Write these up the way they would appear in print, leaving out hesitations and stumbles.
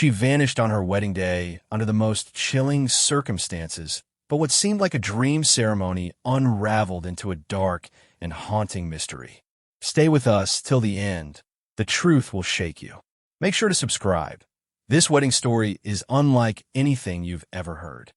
She vanished on her wedding day under the most chilling circumstances, but what seemed like a dream ceremony unraveled into a dark and haunting mystery. Stay with us till the end. The truth will shake you. Make sure to subscribe. This wedding story is unlike anything you've ever heard.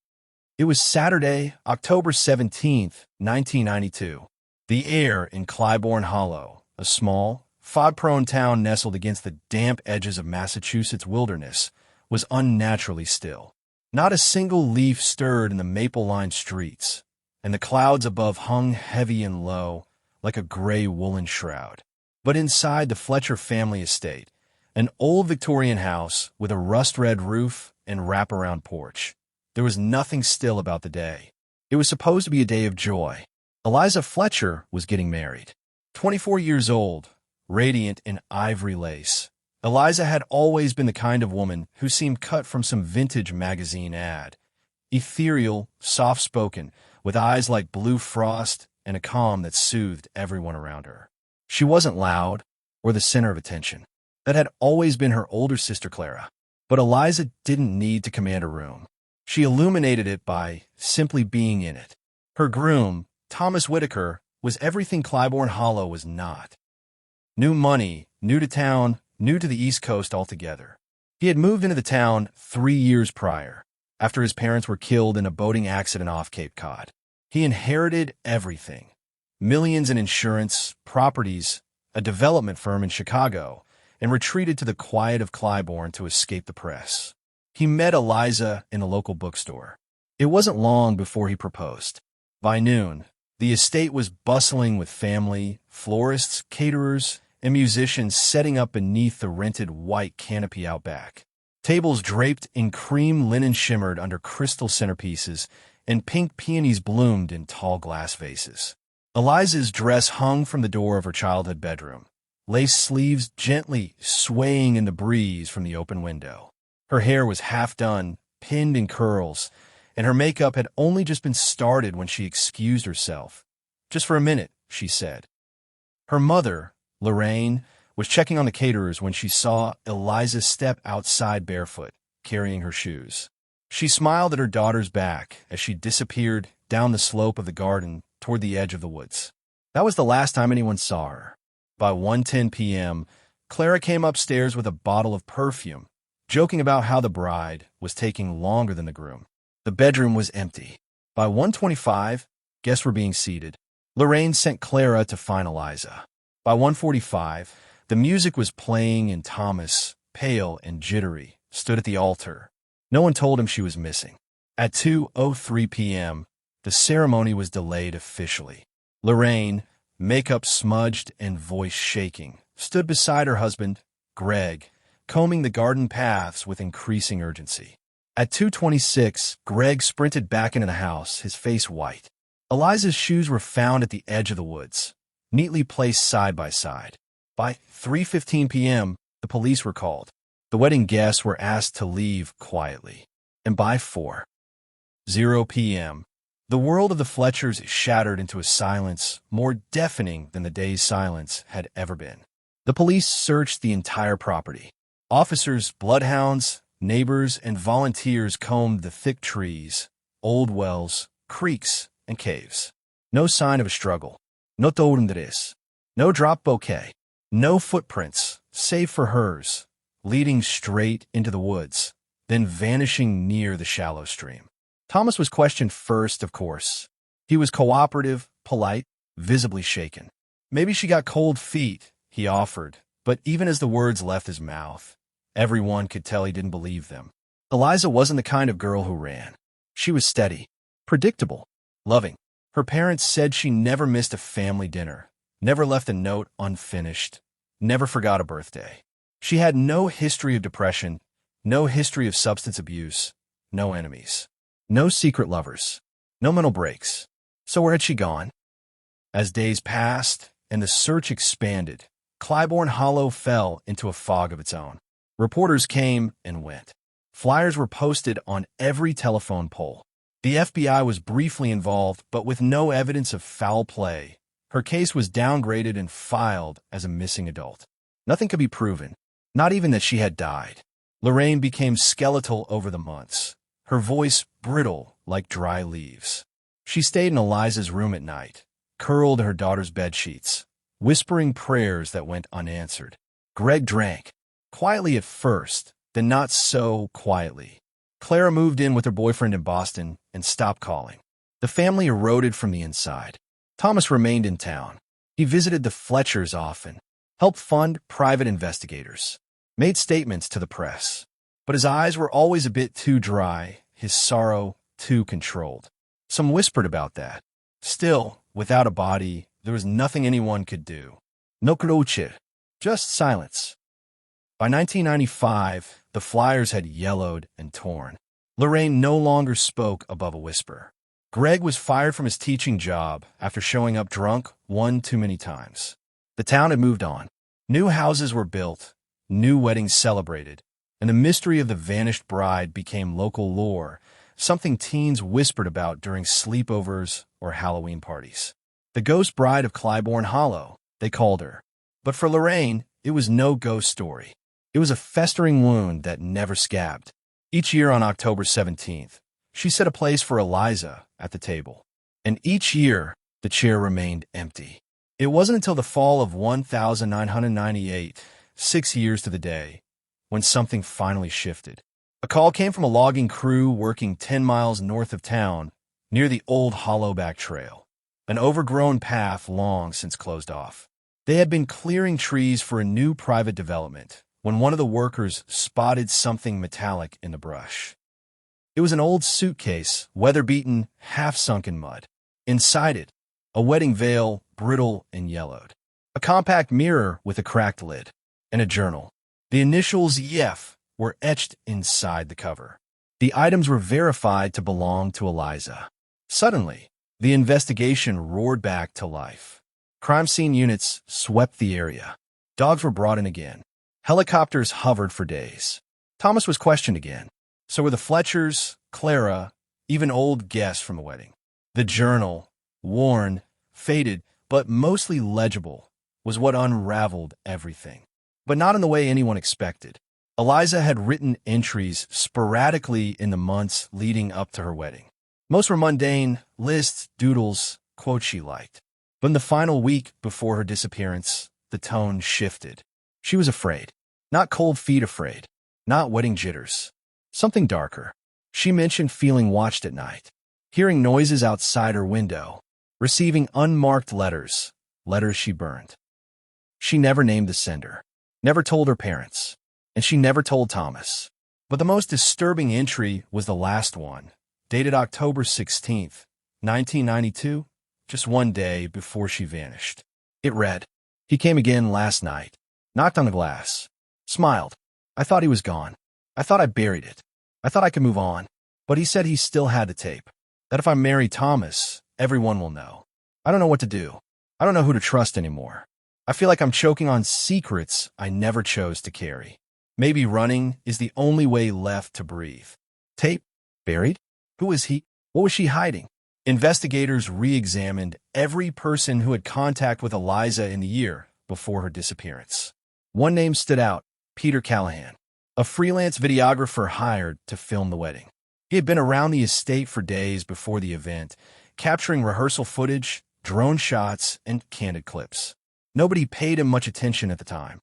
It was Saturday, October 17th, 1992. The air in Clybourne Hollow, a small, fog-prone town nestled against the damp edges of Massachusetts wilderness, was unnaturally still. Not a single leaf stirred in the maple-lined streets, and the clouds above hung heavy and low, like a gray woolen shroud. But inside the Fletcher family estate, an old Victorian house with a rust-red roof and wraparound porch, there was nothing still about the day. It was supposed to be a day of joy. Eliza Fletcher was getting married. 24 years old, radiant in ivory lace, Eliza had always been the kind of woman who seemed cut from some vintage magazine ad. Ethereal, soft-spoken, with eyes like blue frost and a calm that soothed everyone around her. She wasn't loud or the center of attention. That had always been her older sister Clara. But Eliza didn't need to command a room. She illuminated it by simply being in it. Her groom, Thomas Whitaker, was everything Clybourne Hollow was not. New money, new to town, new to the East Coast altogether. He had moved into the town 3 years prior, after his parents were killed in a boating accident off Cape Cod. He inherited everything. Millions in insurance, properties, a development firm in Chicago, and retreated to the quiet of Clybourne to escape the press. He met Eliza in a local bookstore. It wasn't long before he proposed. By noon, the estate was bustling with family, florists, caterers, and musicians setting up beneath the rented white canopy out back. Tables draped in cream linen shimmered under crystal centerpieces, and pink peonies bloomed in tall glass vases. Eliza's dress hung from the door of her childhood bedroom, lace sleeves gently swaying in the breeze from the open window. Her hair was half done, pinned in curls, and her makeup had only just been started when she excused herself. "Just for a minute," she said. Her mother, Lorraine, was checking on the caterers when she saw Eliza step outside barefoot, carrying her shoes. She smiled at her daughter's back as she disappeared down the slope of the garden toward the edge of the woods. That was the last time anyone saw her. By 1:10 p.m., Clara came upstairs with a bottle of perfume, joking about how the bride was taking longer than the groom. The bedroom was empty. By 1:25, guests were being seated. Lorraine sent Clara to find Eliza. By 1:45, the music was playing and Thomas, pale and jittery, stood at the altar. No one told him she was missing. At 2:03 p.m., the ceremony was delayed officially. Lorraine, makeup smudged and voice shaking, stood beside her husband, Greg, combing the garden paths with increasing urgency. At 2:26, Greg sprinted back into the house, his face white. Eliza's shoes were found at the edge of the woods, neatly placed side by side. By 3:15 p.m., the police were called. The wedding guests were asked to leave quietly. And by 4:00 p.m., the world of the Fletchers shattered into a silence more deafening than the day's silence had ever been. The police searched the entire property. Officers, bloodhounds, neighbors, and volunteers combed the thick trees, old wells, creeks, and caves. No sign of a struggle. No torndres. No drop bouquet. No footprints, save for hers, leading straight into the woods, then vanishing near the shallow stream. Thomas was questioned first, of course. He was cooperative, polite, visibly shaken. "Maybe she got cold feet," he offered, but even as the words left his mouth, everyone could tell he didn't believe them. Eliza wasn't the kind of girl who ran. She was steady, predictable, loving. Her parents said she never missed a family dinner, never left a note unfinished, never forgot a birthday. She had no history of depression, no history of substance abuse, no enemies, no secret lovers, no mental breaks. So where had she gone? As days passed and the search expanded, Clybourne Hollow fell into a fog of its own. Reporters came and went. Flyers were posted on every telephone pole. The FBI was briefly involved, but with no evidence of foul play. Her case was downgraded and filed as a missing adult. Nothing could be proven, not even that she had died. Lorraine became skeletal over the months, her voice brittle like dry leaves. She stayed in Eliza's room at night, curled in her daughter's bedsheets, whispering prayers that went unanswered. Greg drank, quietly at first, then not so quietly. Clara moved in with her boyfriend in Boston and stopped calling. The family eroded from the inside. Thomas remained in town. He visited the Fletchers often, helped fund private investigators, made statements to the press. But his eyes were always a bit too dry, his sorrow too controlled. Some whispered about that. Still, without a body, there was nothing anyone could do. No croce, just silence. By 1995, the flyers had yellowed and torn. Lorraine no longer spoke above a whisper. Greg was fired from his teaching job after showing up drunk one too many times. The town had moved on. New houses were built, new weddings celebrated, and the mystery of the vanished bride became local lore, something teens whispered about during sleepovers or Halloween parties. The ghost bride of Clybourne Hollow, they called her. But for Lorraine, it was no ghost story. It was a festering wound that never scabbed. Each year on October 17th, she set a place for Eliza at the table. And each year, the chair remained empty. It wasn't until the fall of 1998, 6 years to the day, when something finally shifted. A call came from a logging crew working 10 miles north of town, near the old Hollowback Trail, an overgrown path long since closed off. They had been clearing trees for a new private development when one of the workers spotted something metallic in the brush. It was an old suitcase, weather-beaten, half-sunk in mud. Inside it, a wedding veil, brittle and yellowed. A compact mirror with a cracked lid. And a journal. The initials YEF were etched inside the cover. The items were verified to belong to Eliza. Suddenly, the investigation roared back to life. Crime scene units swept the area. Dogs were brought in again. Helicopters hovered for days. Thomas was questioned again. So were the Fletchers, Clara, even old guests from the wedding. The journal, worn, faded, but mostly legible, was what unraveled everything. But not in the way anyone expected. Eliza had written entries sporadically in the months leading up to her wedding. Most were mundane, lists, doodles, quotes she liked. But in the final week before her disappearance, the tone shifted. She was afraid. Not cold feet afraid. Not wedding jitters. Something darker. She mentioned feeling watched at night, hearing noises outside her window, receiving unmarked letters she burned. She never named the sender, never told her parents, and she never told Thomas. But the most disturbing entry was the last one, dated October 16th, 1992, just one day before she vanished. It read, "He came again last night, knocked on the glass, smiled. I thought he was gone. I thought I buried it. I thought I could move on. But he said he still had the tape. That if I marry Thomas, everyone will know. I don't know what to do. I don't know who to trust anymore. I feel like I'm choking on secrets I never chose to carry. Maybe running is the only way left to breathe." Tape? Buried? Who was he? What was she hiding? Investigators re-examined every person who had contact with Eliza in the year before her disappearance. One name stood out, Peter Callahan, a freelance videographer hired to film the wedding. He had been around the estate for days before the event, capturing rehearsal footage, drone shots, and candid clips. Nobody paid him much attention at the time.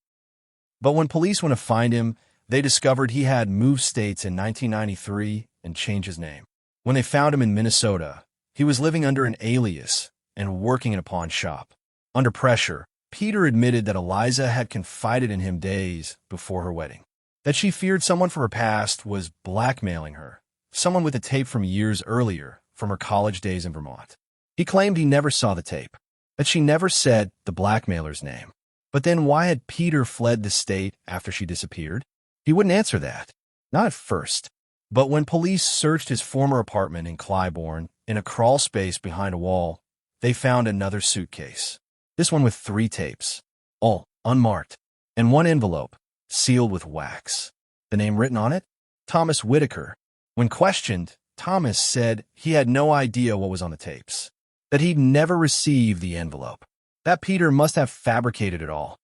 But when police went to find him, they discovered he had moved states in 1993 and changed his name. When they found him in Minnesota, he was living under an alias and working in a pawn shop. Under pressure, Peter admitted that Eliza had confided in him days before her wedding, that she feared someone from her past was blackmailing her, someone with a tape from years earlier from her college days in Vermont. He claimed he never saw the tape, that she never said the blackmailer's name. But then why had Peter fled the state after she disappeared? He wouldn't answer that. Not at first. But when police searched his former apartment in Clybourne, in a crawl space behind a wall, they found another suitcase. This one with 3 tapes, all unmarked, and 1 envelope, sealed with wax. The name written on it? Thomas Whitaker. When questioned, Thomas said he had no idea what was on the tapes, that he'd never received the envelope, that Peter must have fabricated it all.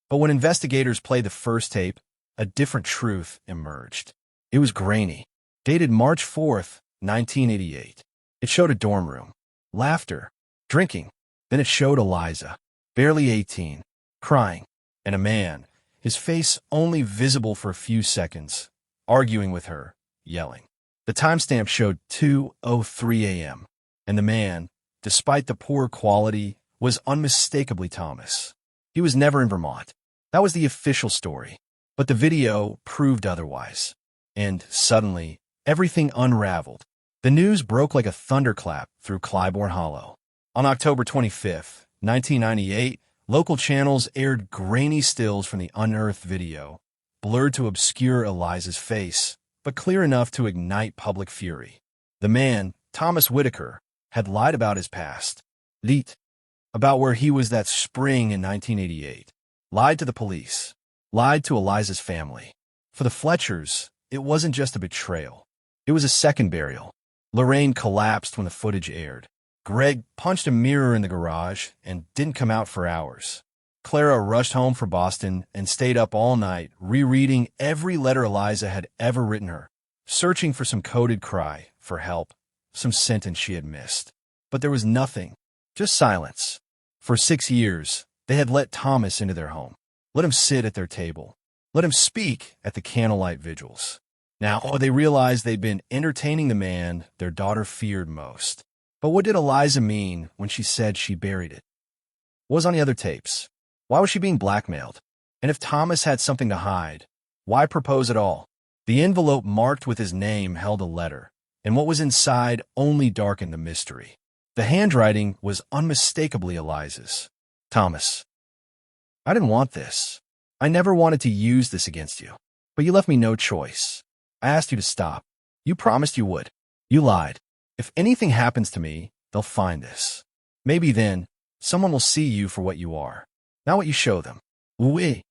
But when investigators played the first tape, a different truth emerged. It was grainy, dated March 4th, 1988. It showed a dorm room, laughter, drinking. Then it showed Eliza, barely 18, crying, and a man, his face only visible for a few seconds, arguing with her, yelling. The timestamp showed 2:03 a.m., and the man, despite the poor quality, was unmistakably Thomas. He was never in Vermont. That was the official story. But the video proved otherwise. And suddenly, everything unraveled. The news broke like a thunderclap through Clybourne Hollow. On October 25th, 1998, local channels aired grainy stills from the unearthed video, blurred to obscure Eliza's face, but clear enough to ignite public fury. The man, Thomas Whitaker, had lied about his past. Lied about where he was that spring in 1988. Lied to the police. Lied to Eliza's family. For the Fletchers, it wasn't just a betrayal. It was a second burial. Lorraine collapsed when the footage aired. Greg punched a mirror in the garage and didn't come out for hours. Clara rushed home from Boston and stayed up all night, rereading every letter Eliza had ever written her, searching for some coded cry for help, some sentence she had missed. But there was nothing, just silence. For 6 years, they had let Thomas into their home, let him sit at their table, let him speak at the candlelight vigils. Now they realized they'd been entertaining the man their daughter feared most. But what did Eliza mean when she said she buried it? What was on the other tapes? Why was she being blackmailed? And if Thomas had something to hide, why propose at all? The envelope marked with his name held a letter, and what was inside only darkened the mystery. The handwriting was unmistakably Eliza's. Thomas, I didn't want this. I never wanted to use this against you, but you left me no choice. I asked you to stop. You promised you would. You lied. If anything happens to me, they'll find this. Maybe then, someone will see you for what you are, not what you show them. Oui.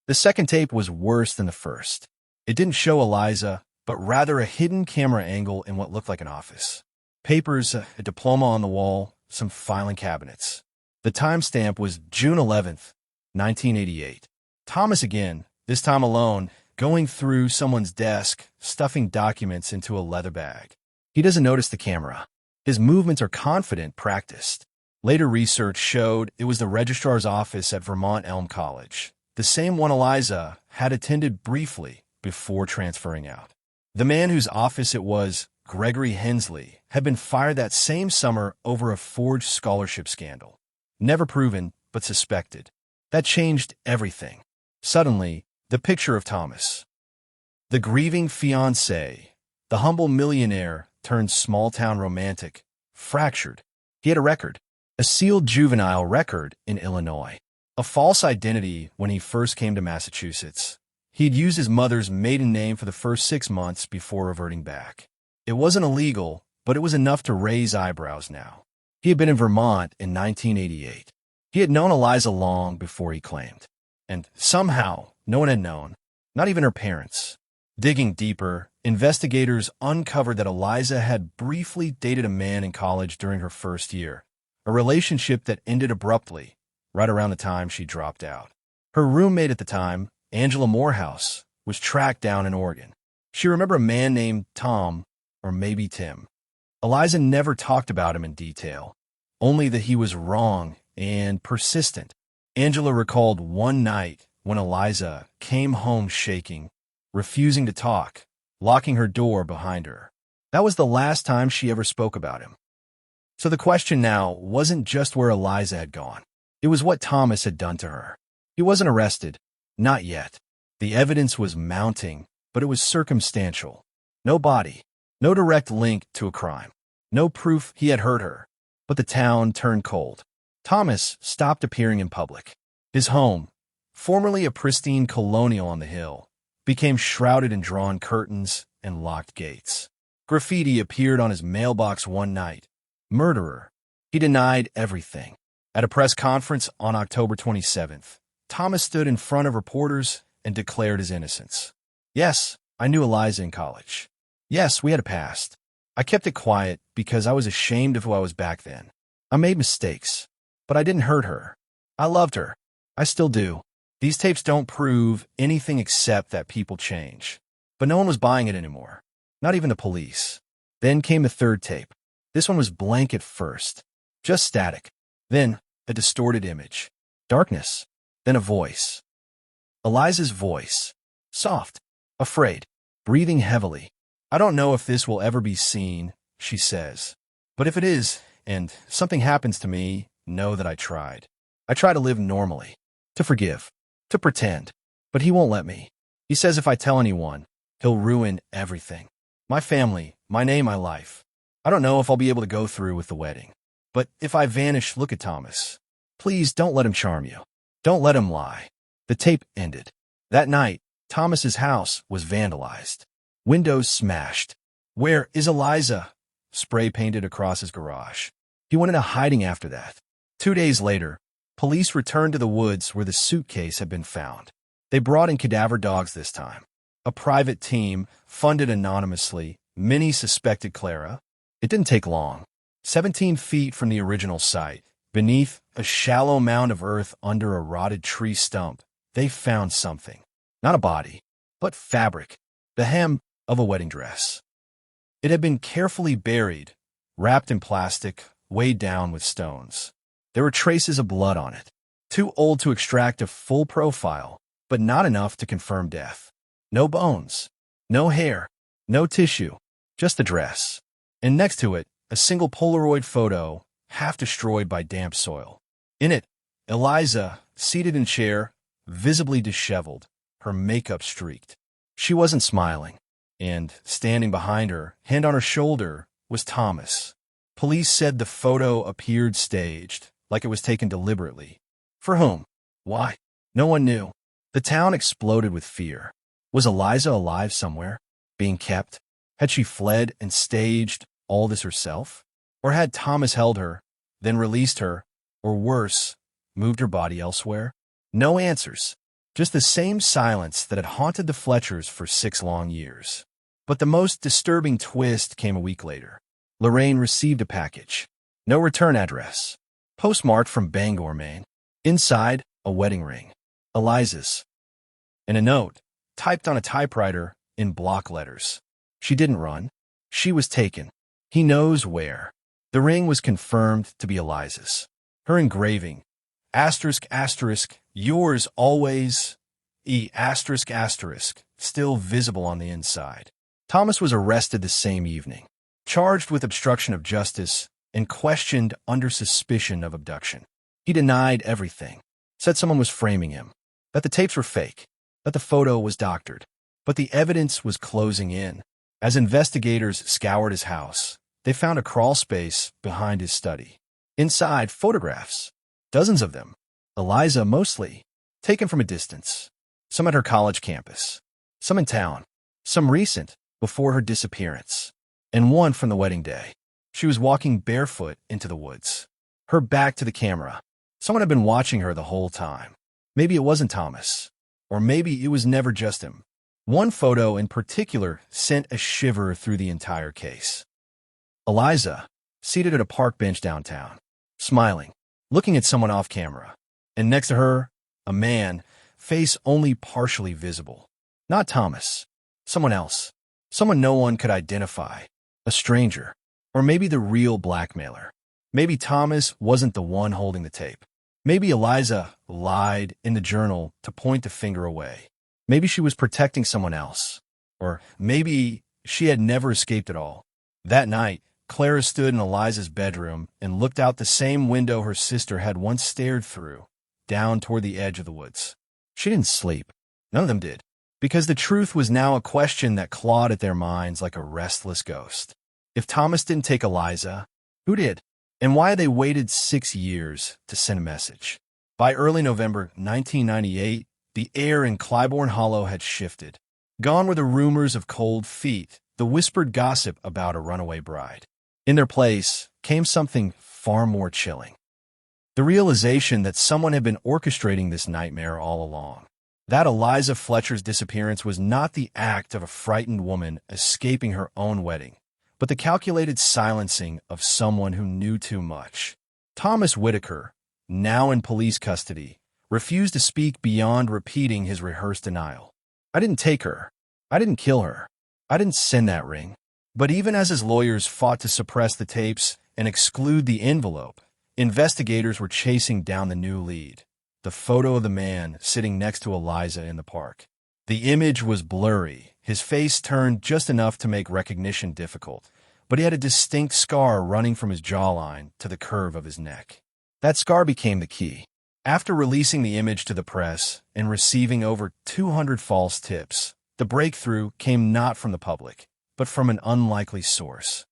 The second tape was worse than the first. It didn't show Eliza, but rather a hidden camera angle in what looked like an office. Papers, a diploma on the wall, some filing cabinets. The timestamp was June 11th, 1988. Thomas again, this time alone, going through someone's desk, stuffing documents into a leather bag. He doesn't notice the camera. His movements are confident, practiced. Later research showed it was the registrar's office at Vermont Elm College, the same one Eliza had attended briefly before transferring out. The man whose office it was, Gregory Hensley, had been fired that same summer over a forged scholarship scandal. Never proven, but suspected. That changed everything. Suddenly, the picture of Thomas. The grieving fiancé, the humble millionaire turned small-town romantic, fractured. He had a record, a sealed juvenile record in Illinois. A false identity when he first came to Massachusetts. He'd used his mother's maiden name for the first 6 months before reverting back. It wasn't illegal, but it was enough to raise eyebrows now. He had been in Vermont in 1988. He had known Eliza long before he claimed. And somehow, no one had known, not even her parents. Digging deeper, investigators uncovered that Eliza had briefly dated a man in college during her first year, a relationship that ended abruptly, right around the time she dropped out. Her roommate at the time, Angela Morehouse, was tracked down in Oregon. She remembered a man named Tom, or maybe Tim. Eliza never talked about him in detail, only that he was wrong and persistent. Angela recalled one night when Eliza came home shaking, refusing to talk, locking her door behind her. That was the last time she ever spoke about him. So the question now wasn't just where Eliza had gone. It was what Thomas had done to her. He wasn't arrested. Not yet. The evidence was mounting, but it was circumstantial. No body. No direct link to a crime. No proof he had hurt her. But the town turned cold. Thomas stopped appearing in public. His home, formerly a pristine colonial on the hill, became shrouded in drawn curtains and locked gates. Graffiti appeared on his mailbox one night. Murderer. He denied everything. At a press conference on October 27th, Thomas stood in front of reporters and declared his innocence. Yes, I knew Eliza in college. Yes, we had a past. I kept it quiet because I was ashamed of who I was back then. I made mistakes, but I didn't hurt her. I loved her. I still do. These tapes don't prove anything except that people change. But no one was buying it anymore. Not even the police. Then came the third tape. This one was blank at first. Just static. Then a distorted image. Darkness. Then a voice. Eliza's voice. Soft. Afraid. Breathing heavily. "I don't know if this will ever be seen," she says. "But if it is, and something happens to me, know that I tried. I try to live normally. To forgive. To pretend. But he won't let me. He says if I tell anyone, he'll ruin everything. My family, my name, my life. I don't know if I'll be able to go through with the wedding. But if I vanish, look at Thomas. Please don't let him charm you. Don't let him lie." The tape ended. That night, Thomas's house was vandalized. Windows smashed. "Where is Eliza?" Spray painted across his garage. He went into hiding after that. 2 days later, police returned to the woods where the suitcase had been found. They brought in cadaver dogs this time. A private team, funded anonymously, many suspected Clara. It didn't take long. 17 feet from the original site, beneath a shallow mound of earth under a rotted tree stump, they found something. Not a body, but fabric. The hem of a wedding dress. It had been carefully buried, wrapped in plastic, weighed down with stones. There were traces of blood on it. Too old to extract a full profile, but not enough to confirm death. No bones. No hair. No tissue. Just the dress. And next to it, a single Polaroid photo, half destroyed by damp soil. In it, Eliza, seated in chair, visibly disheveled, her makeup streaked. She wasn't smiling. And, standing behind her, hand on her shoulder, was Thomas. Police said the photo appeared staged, like it was taken deliberately. For whom? Why? No one knew. The town exploded with fear. Was Eliza alive somewhere? Being kept? Had she fled and staged all this herself? Or had Thomas held her, then released her, or worse, moved her body elsewhere? No answers. Just the same silence that had haunted the Fletchers for 6 long years. But the most disturbing twist came a week later. Lorraine received a package. No return address. Postmarked from Bangor, Maine. Inside, a wedding ring. Eliza's. And a note, typed on a typewriter in block letters. She didn't run. She was taken. He knows where. The ring was confirmed to be Eliza's. Her engraving, asterisk, asterisk, yours always, E asterisk, asterisk, still visible on the inside. Thomas was arrested the same evening, charged with obstruction of justice and questioned under suspicion of abduction. He denied everything, said someone was framing him, that the tapes were fake, that the photo was doctored. But the evidence was closing in. As investigators scoured his house, they found a crawl space behind his study. Inside, photographs, dozens of them. Eliza mostly, taken from a distance. Some at her college campus, some in town, some recent, before her disappearance, and one from the wedding day. She was walking barefoot into the woods, her back to the camera. Someone had been watching her the whole time. Maybe it wasn't Thomas, or maybe it was never just him. One photo in particular sent a shiver through the entire case. Eliza, seated at a park bench downtown, smiling, looking at someone off camera. And next to her, a man, face only partially visible. Not Thomas. Someone else. Someone no one could identify. A stranger. Or maybe the real blackmailer. Maybe Thomas wasn't the one holding the tape. Maybe Eliza lied in the journal to point the finger away. Maybe she was protecting someone else. Or maybe she had never escaped at all. That night, Clara stood in Eliza's bedroom and looked out the same window her sister had once stared through, down toward the edge of the woods. She didn't sleep. None of them did. Because the truth was now a question that clawed at their minds like a restless ghost. If Thomas didn't take Eliza, who did? And why had they waited 6 years to send a message? By early November 1998, the air in Clybourne Hollow had shifted. Gone were the rumors of cold feet, the whispered gossip about a runaway bride. In their place came something far more chilling. The realization that someone had been orchestrating this nightmare all along. That Eliza Fletcher's disappearance was not the act of a frightened woman escaping her own wedding, but the calculated silencing of someone who knew too much. Thomas Whitaker, now in police custody, refused to speak beyond repeating his rehearsed denial. "I didn't take her. I didn't kill her. I didn't send that ring." But even as his lawyers fought to suppress the tapes and exclude the envelope, investigators were chasing down the new lead: the photo of the man sitting next to Eliza in the park. The image was blurry, his face turned just enough to make recognition difficult, but he had a distinct scar running from his jawline to the curve of his neck. That scar became the key. After releasing the image to the press and receiving over 200 false tips, the breakthrough came not from the public, but from an unlikely source.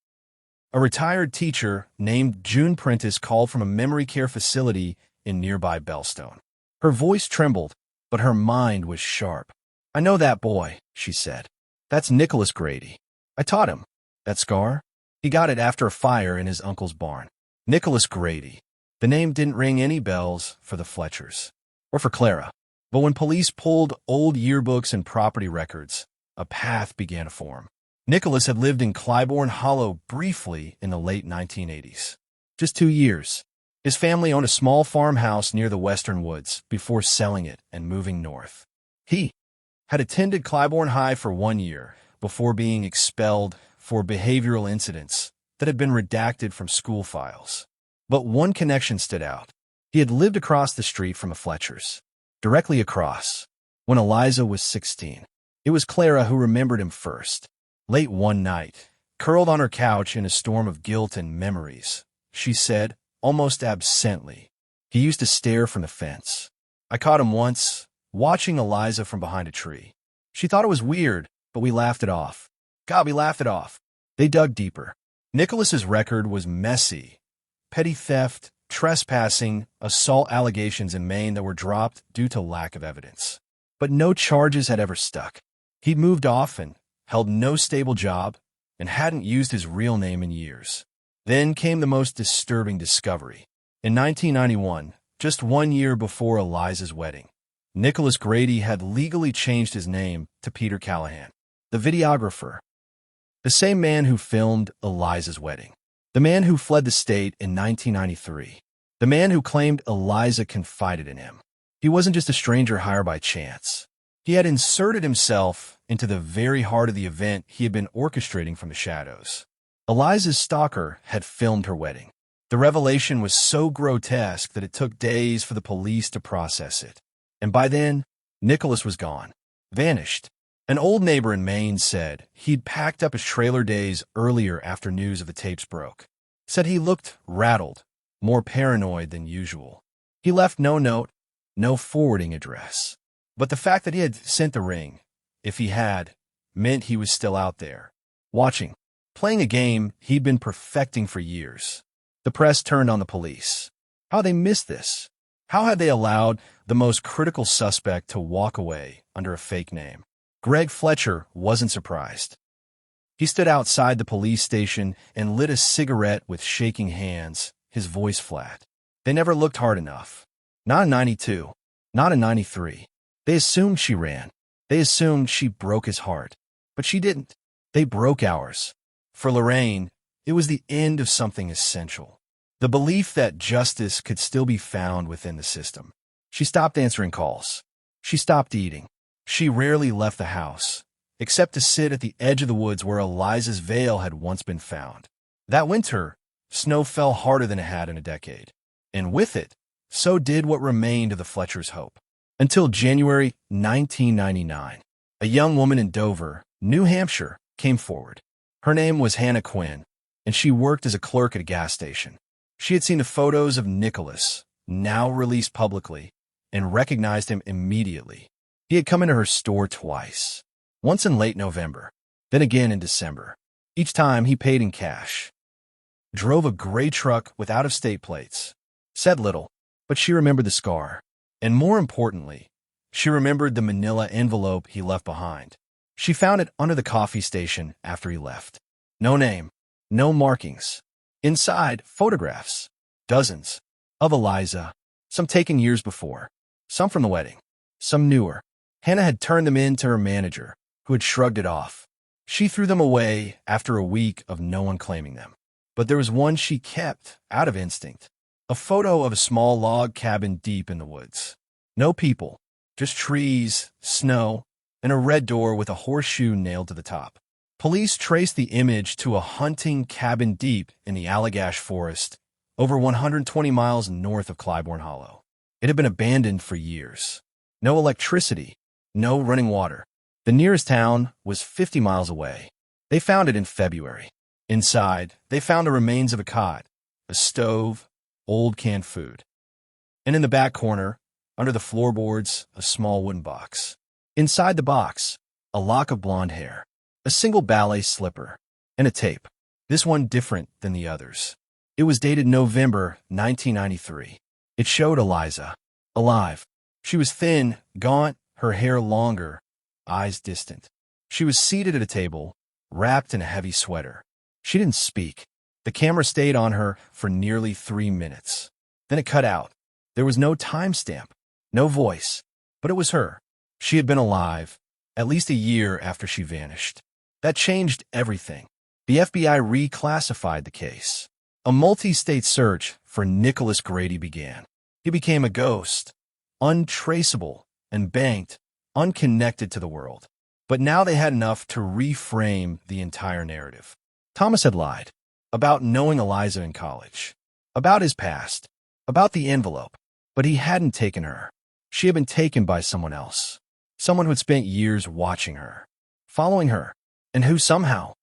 A retired teacher named June Prentice called from a memory care facility in nearby Bellstone. Her voice trembled, but her mind was sharp. "I know that boy," she said. "That's Nicholas Grady. I taught him. That scar? He got it after a fire in his uncle's barn. Nicholas Grady." The name didn't ring any bells for the Fletchers, or for Clara. But when police pulled old yearbooks and property records, a path began to form. Nicholas had lived in Clybourne Hollow briefly in the late 1980s. Just 2 years. His family owned a small farmhouse near the Western Woods before selling it and moving north. He had attended Clybourne High for 1 year before being expelled for behavioral incidents that had been redacted from school files. But one connection stood out. He had lived across the street from the Fletchers, directly across, when Eliza was 16. It was Clara who remembered him first. Late one night, curled on her couch in a storm of guilt and memories, she said, almost absently, "He used to stare from the fence. I caught him once, watching Eliza from behind a tree. She thought it was weird, but we laughed it off. God, we laughed it off." They dug deeper. Nicholas's record was messy. Petty theft, trespassing, assault allegations in Maine that were dropped due to lack of evidence. But no charges had ever stuck. He'd moved often, held no stable job, and hadn't used his real name in years. Then came the most disturbing discovery. In 1991, just 1 year before Eliza's wedding, Nicholas Grady had legally changed his name to Peter Callahan, the videographer, the same man who filmed Eliza's wedding. The man who fled the state in 1993. The man who claimed Eliza confided in him. He wasn't just a stranger hired by chance. He had inserted himself into the very heart of the event he had been orchestrating from the shadows. Eliza's stalker had filmed her wedding. The revelation was so grotesque that it took days for the police to process it. And by then, Nicholas was gone. Vanished. An old neighbor in Maine said he'd packed up his trailer days earlier after news of the tapes broke. Said he looked rattled, more paranoid than usual. He left no note, no forwarding address. But the fact that he had sent the ring, if he had, meant he was still out there, watching, playing a game he'd been perfecting for years. The press turned on the police. How had they missed this? How had they allowed the most critical suspect to walk away under a fake name? Greg Fletcher wasn't surprised. He stood outside the police station and lit a cigarette with shaking hands, his voice flat. They never looked hard enough. Not in 92. Not in 93. They assumed she ran. They assumed she broke his heart. But she didn't. They broke ours. For Lorraine, it was the end of something essential. The belief that justice could still be found within the system. She stopped answering calls. She stopped eating. She rarely left the house, except to sit at the edge of the woods where Eliza's veil had once been found. That winter, snow fell harder than it had in a decade. And with it, so did what remained of the Fletchers' hope. Until January 1999, a young woman in Dover, New Hampshire, came forward. Her name was Hannah Quinn, and she worked as a clerk at a gas station. She had seen the photos of Nicholas, now released publicly, and recognized him immediately. He had come into her store twice, once in late November, then again in December. Each time he paid in cash. Drove a gray truck with out-of-state plates. Said little, but she remembered the scar. And more importantly, she remembered the manila envelope he left behind. She found it under the coffee station after he left. No name, no markings. Inside, photographs. Dozens. Of Eliza. Some taken years before. Some from the wedding. Some newer. Hannah had turned them in to her manager, who had shrugged it off. She threw them away after a week of no one claiming them. But there was one she kept, out of instinct. A photo of a small log cabin deep in the woods. No people, just trees, snow, and a red door with a horseshoe nailed to the top. Police traced the image to a hunting cabin deep in the Allagash Forest, over 120 miles north of Clybourne Hollow. It had been abandoned for years. No electricity, no running water. The nearest town was 50 miles away. They found it in February. Inside, they found the remains of a cot, a stove, old canned food. And in the back corner, under the floorboards, a small wooden box. Inside the box, a lock of blonde hair, a single ballet slipper, and a tape. This one different than the others. It was dated November 1993. It showed Eliza, alive. She was thin, gaunt, her hair longer, eyes distant. She was seated at a table, wrapped in a heavy sweater. She didn't speak. The camera stayed on her for nearly 3 minutes. Then it cut out. There was no timestamp, no voice, but it was her. She had been alive, at least a year after she vanished. That changed everything. The FBI reclassified the case. A multi-state search for Nicholas Grady began. He became a ghost, untraceable and banked, unconnected to the world. But now they had enough to reframe the entire narrative. Thomas had lied about knowing Eliza in college, about his past, about the envelope, but he hadn't taken her. She had been taken by someone else, someone who had spent years watching her, following her, and who somehow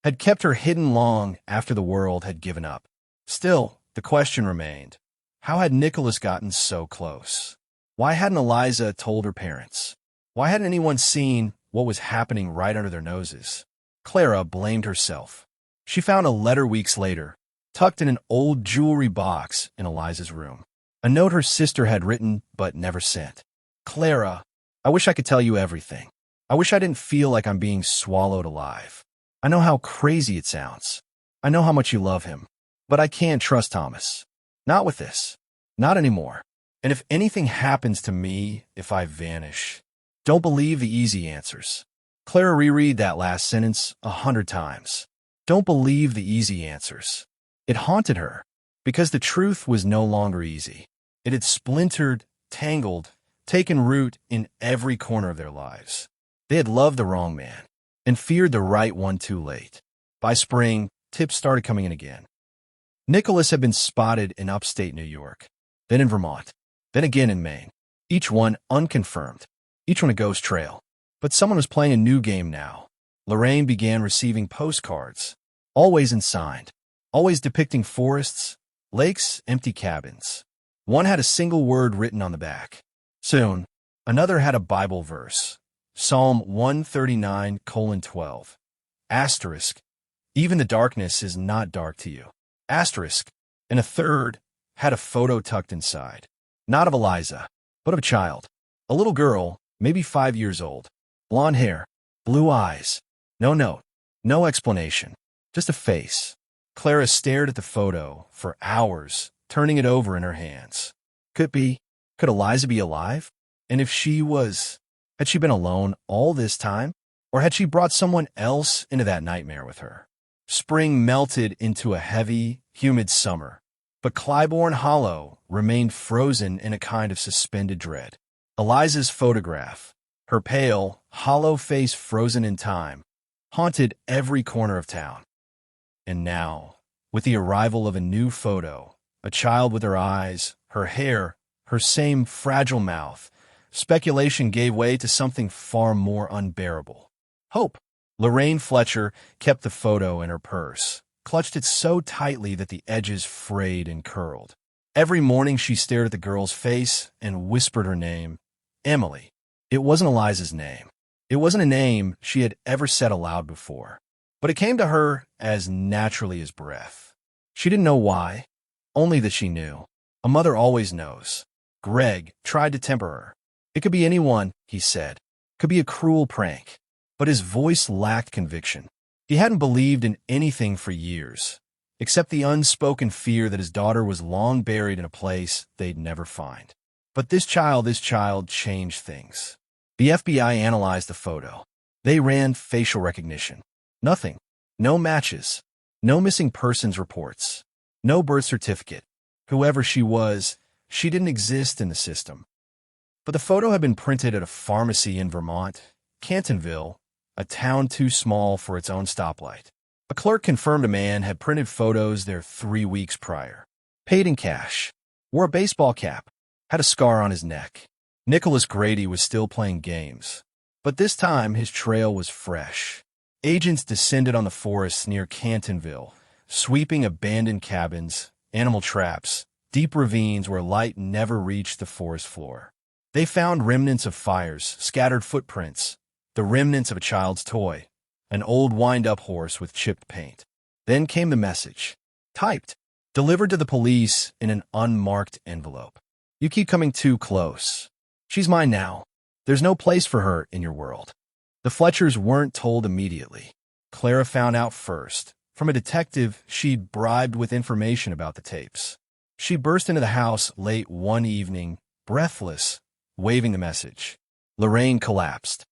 had kept her hidden long after the world had given up. Still, the question remained, how had Nicholas gotten so close? Why hadn't Eliza told her parents? Why hadn't anyone seen what was happening right under their noses? Clara blamed herself. She found a letter weeks later, tucked in an old jewelry box in Eliza's room. A note her sister had written but never sent. Clara, I wish I could tell you everything. I wish I didn't feel like I'm being swallowed alive. I know how crazy it sounds. I know how much you love him. But I can't trust Thomas. Not with this. Not anymore. And if anything happens to me, if I vanish, don't believe the easy answers. Clara reread that last sentence 100 times. Don't believe the easy answers. It haunted her, because the truth was no longer easy. It had splintered, tangled, taken root in every corner of their lives. They had loved the wrong man and feared the right one too late. By spring, tips started coming in again. Nicholas had been spotted in upstate New York, then in Vermont, then again in Maine. Each one unconfirmed, each one a ghost trail. But someone was playing a new game now. Lorraine began receiving postcards, always unsigned, always depicting forests, lakes, empty cabins. One had a single word written on the back. Soon, another had a Bible verse, Psalm 139:12. Asterisk, even the darkness is not dark to you. Asterisk, and a third had a photo tucked inside. Not of Eliza, but of a child. A little girl, maybe 5 years old. Blonde hair, blue eyes. No note, no explanation, just a face. Clara stared at the photo for hours, turning it over in her hands. Could Eliza be alive? And if she was, had she been alone all this time? Or had she brought someone else into that nightmare with her? Spring melted into a heavy, humid summer, but Clybourne Hollow remained frozen in a kind of suspended dread. Eliza's photograph, her pale, hollow face frozen in time, haunted every corner of town. And now, with the arrival of a new photo, a child with her eyes, her hair, her same fragile mouth, speculation gave way to something far more unbearable. Hope. Lorraine Fletcher kept the photo in her purse, clutched it so tightly that the edges frayed and curled. Every morning she stared at the girl's face and whispered her name, Emily. It wasn't Eliza's name. It wasn't a name she had ever said aloud before, but it came to her as naturally as breath. She didn't know why, only that she knew. A mother always knows. Greg tried to temper her. It could be anyone, he said. Could be a cruel prank. But his voice lacked conviction. He hadn't believed in anything for years, except the unspoken fear that his daughter was long buried in a place they'd never find. But this child changed things. The FBI analyzed the photo. They ran facial recognition. Nothing. No matches. No missing persons reports. No birth certificate. Whoever she was, she didn't exist in the system. But the photo had been printed at a pharmacy in Vermont, Cantonville, a town too small for its own stoplight. A clerk confirmed a man had printed photos there 3 weeks prior. Paid in cash. Wore a baseball cap. Had a scar on his neck. Nicholas Grady was still playing games. But this time, his trail was fresh. Agents descended on the forests near Cantonville, sweeping abandoned cabins, animal traps, deep ravines where light never reached the forest floor. They found remnants of fires, scattered footprints, the remnants of a child's toy, an old wind-up horse with chipped paint. Then came the message. Typed. Delivered to the police in an unmarked envelope. You keep coming too close. She's mine now. There's no place for her in your world. The Fletchers weren't told immediately. Clara found out first, from a detective she'd bribed with information about the tapes. She burst into the house late one evening, breathless, waving the message. Lorraine collapsed.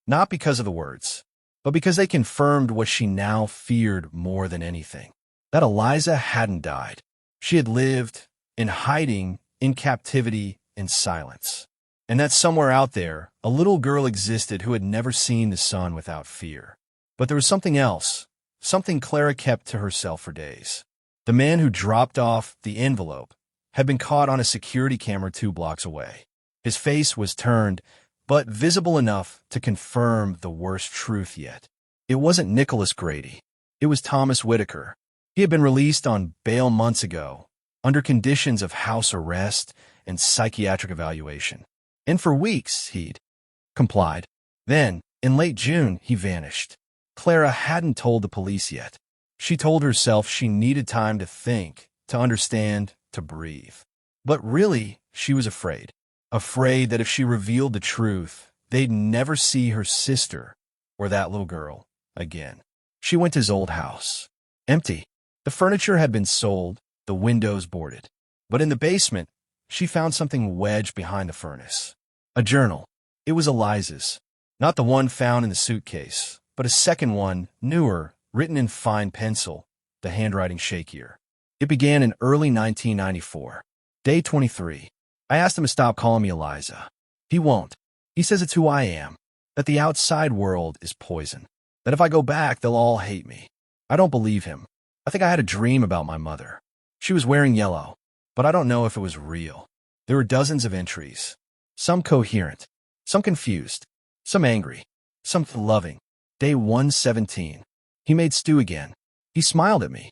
Not because of the words, but because they confirmed what she now feared more than anything. That Eliza hadn't died. She had lived, in hiding, in captivity, in silence. And that somewhere out there, a little girl existed who had never seen the sun without fear. But there was something else, something Clara kept to herself for days. The man who dropped off the envelope had been caught on a security camera 2 blocks away. His face was turned, but visible enough to confirm the worst truth yet. It wasn't Nicholas Grady. It was Thomas Whitaker. He had been released on bail months ago, under conditions of house arrest and psychiatric evaluation. And for weeks, he'd complied. Then, in late June, he vanished. Clara hadn't told the police yet. She told herself she needed time to think, to understand, to breathe. But really, she was afraid. Afraid that if she revealed the truth, they'd never see her sister, or that little girl, again. She went to his old house. Empty. The furniture had been sold, the windows boarded. But in the basement, she found something wedged behind the furnace. A journal. It was Eliza's. Not the one found in the suitcase, but a second one, newer, written in fine pencil, the handwriting shakier. It began in early 1994. Day 23. I asked him to stop calling me Eliza. He won't. He says it's who I am, that the outside world is poison, that if I go back, they'll all hate me. I don't believe him. I think I had a dream about my mother. She was wearing yellow, but I don't know if it was real. There were dozens of entries, some coherent, some confused, some angry, some loving. Day 117. He made stew again. He smiled at me.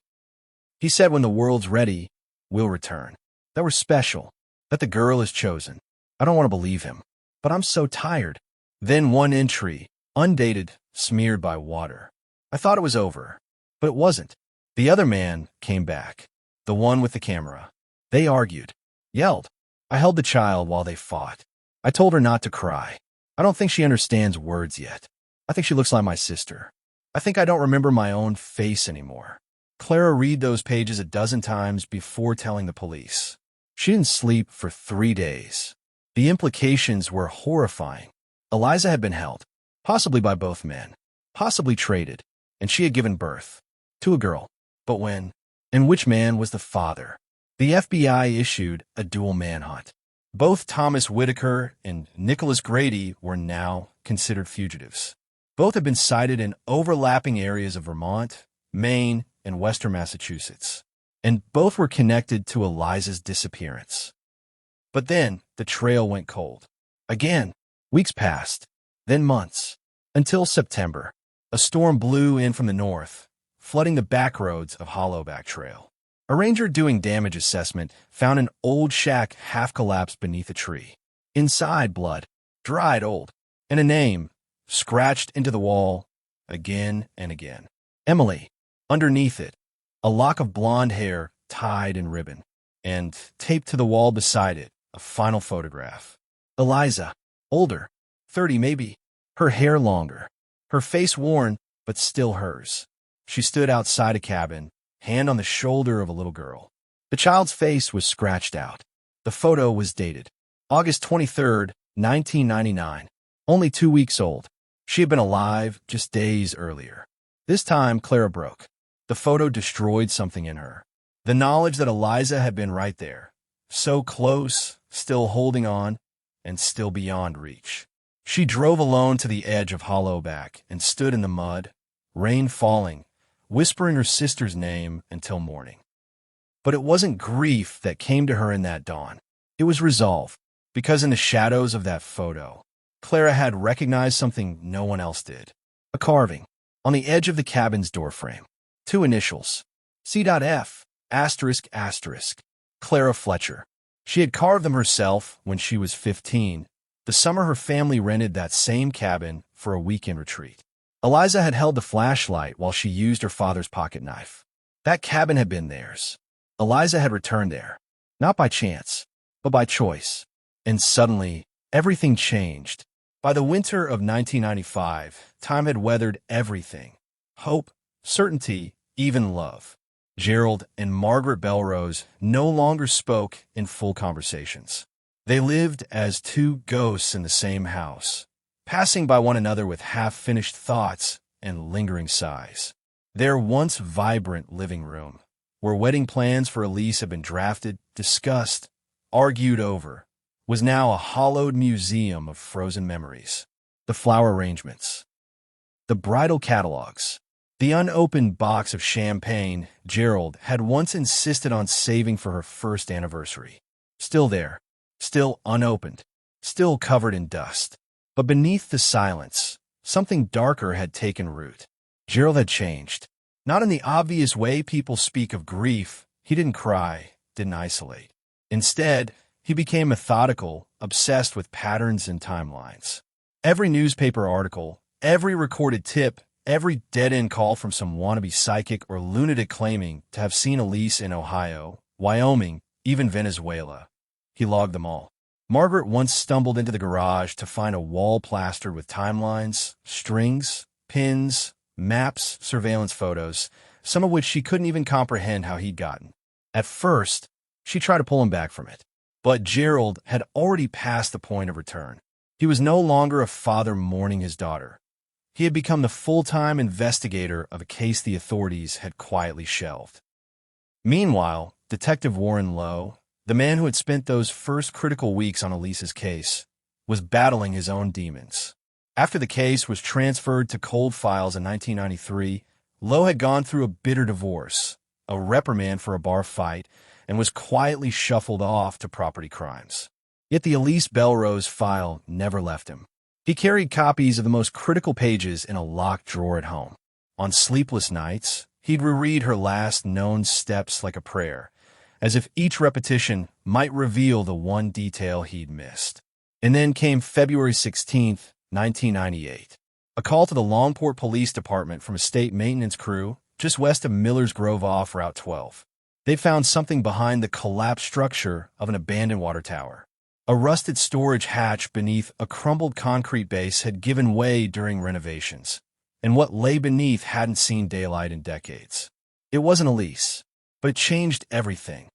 He said when the world's ready, we'll return. That we're special, that the girl is chosen. I don't want to believe him, but I'm so tired. Then one entry, undated, smeared by water. I thought it was over, but it wasn't. The other man came back, the one with the camera. They argued, yelled. I held the child while they fought. I told her not to cry. I don't think she understands words yet. I think she looks like my sister. I think I don't remember my own face anymore. Clara read those pages a dozen times before telling the police. She didn't sleep for 3 days. The implications were horrifying. Eliza had been held, possibly by both men, possibly traded, and she had given birth to a girl. But when? And which man was the father? The FBI issued a dual manhunt. Both Thomas Whitaker and Nicholas Grady were now considered fugitives. Both had been sighted in overlapping areas of Vermont, Maine, and western Massachusetts, and both were connected to Eliza's disappearance. But then the trail went cold. Again, weeks passed, then months, until September. A storm blew in from the north, flooding the back roads of Hollowback Trail. A ranger doing damage assessment found an old shack half-collapsed beneath a tree. Inside, blood, dried old, and a name, scratched into the wall again and again. Emily. Underneath it, a lock of blonde hair tied in ribbon, and taped to the wall beside it, a final photograph. Eliza. Older, 30 maybe, her hair longer, her face worn, but still hers. She stood outside a cabin, hand on the shoulder of a little girl. The child's face was scratched out. The photo was dated August 23rd, 1999, only 2 weeks old. She had been alive just days earlier. This time, Clara broke. The photo destroyed something in her. The knowledge that Eliza had been right there, so close, still holding on, and still beyond reach. She drove alone to the edge of Hollowback and stood in the mud, rain falling, whispering her sister's name until morning. But it wasn't grief that came to her in that dawn. It was resolve, because in the shadows of that photo, Clara had recognized something no one else did. A carving on the edge of the cabin's doorframe. 2 initials. C.F. ***. Clara Fletcher. She had carved them herself when she was 15, the summer her family rented that same cabin for a weekend retreat. Eliza had held the flashlight while she used her father's pocket knife. That cabin had been theirs. Eliza had returned there, not by chance, but by choice. And suddenly, everything changed. By the winter of 1995, time had weathered everything. Hope, certainty, even love. Gerald and Margaret Belrose no longer spoke in full conversations. They lived as 2 ghosts in the same house, passing by one another with half-finished thoughts and lingering sighs. Their once vibrant living room, where wedding plans for Elise had been drafted, discussed, argued over, was now a hollowed museum of frozen memories. The flower arrangements, the bridal catalogs, the unopened box of champagne Gerald had once insisted on saving for her first anniversary. Still there, still unopened, still covered in dust. But beneath the silence, something darker had taken root. Gerald had changed. Not in the obvious way people speak of grief. He didn't cry, didn't isolate. Instead, he became methodical, obsessed with patterns and timelines. Every newspaper article, every recorded tip, every dead-end call from some wannabe psychic or lunatic claiming to have seen Elise in Ohio, Wyoming, even Venezuela. He logged them all. Margaret once stumbled into the garage to find a wall plastered with timelines, strings, pins, maps, surveillance photos, some of which she couldn't even comprehend how he'd gotten. At first, she tried to pull him back from it. But Gerald had already passed the point of return. He was no longer a father mourning his daughter. He had become the full-time investigator of a case the authorities had quietly shelved. Meanwhile, Detective Warren Lowe, the man who had spent those first critical weeks on Elise's case, was battling his own demons. After the case was transferred to cold files in 1993, Lowe had gone through a bitter divorce, a reprimand for a bar fight, and was quietly shuffled off to property crimes. Yet the Elise Belrose file never left him. He carried copies of the most critical pages in a locked drawer at home. On sleepless nights, he'd reread her last known steps like a prayer, as if each repetition might reveal the one detail he'd missed. And then came February 16th, 1998. A call to the Longport Police Department from a state maintenance crew just west of Millers Grove off Route 12. They found something behind the collapsed structure of an abandoned water tower. A rusted storage hatch beneath a crumbled concrete base had given way during renovations, and what lay beneath hadn't seen daylight in decades. It wasn't Elise, but it changed everything.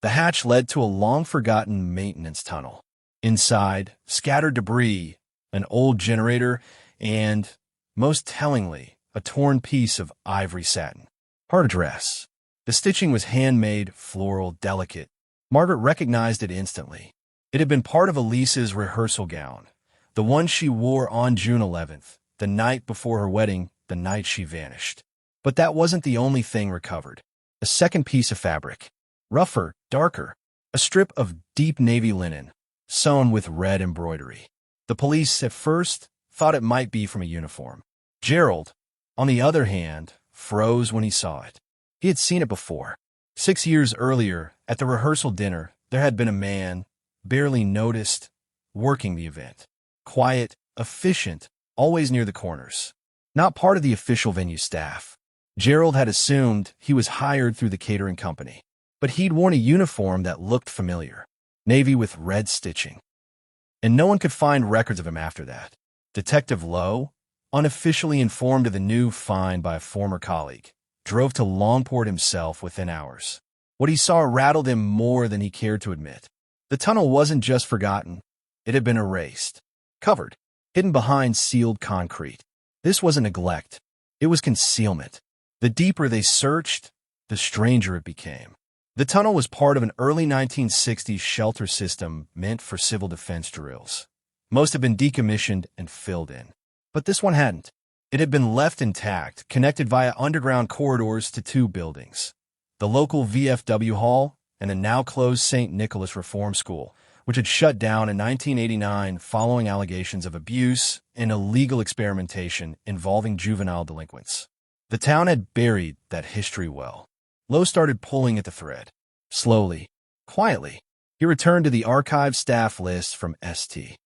The hatch led to a long-forgotten maintenance tunnel. Inside, scattered debris, an old generator, and, most tellingly, a torn piece of ivory satin. Her dress. The stitching was handmade, floral, delicate. Margaret recognized it instantly. It had been part of Elise's rehearsal gown, the one she wore on June 11th, the night before her wedding, the night she vanished. But that wasn't the only thing recovered. A second piece of fabric, rougher, darker, a strip of deep navy linen, sewn with red embroidery. The police, at first, thought it might be from a uniform. Gerald, on the other hand, froze when he saw it. He had seen it before. 6 years earlier, at the rehearsal dinner, there had been a man, barely noticed, working the event. Quiet, efficient, always near the corners. Not part of the official venue staff. Gerald had assumed he was hired through the catering company, but he'd worn a uniform that looked familiar, navy with red stitching. And no one could find records of him after that. Detective Lowe, unofficially informed of the new find by a former colleague, drove to Longport himself within hours. What he saw rattled him more than he cared to admit. The tunnel wasn't just forgotten. It had been erased, covered, hidden behind sealed concrete. This wasn't neglect. It was concealment. The deeper they searched, the stranger it became. The tunnel was part of an early 1960s shelter system meant for civil defense drills. Most had been decommissioned and filled in. But this one hadn't. It had been left intact, connected via underground corridors to two buildings: the local VFW Hall and the now-closed St. Nicholas Reform School, which had shut down in 1989 following allegations of abuse and illegal experimentation involving juvenile delinquents. The town had buried that history well. Lowe started pulling at the thread. Slowly, quietly, he returned to the archive staff list from St.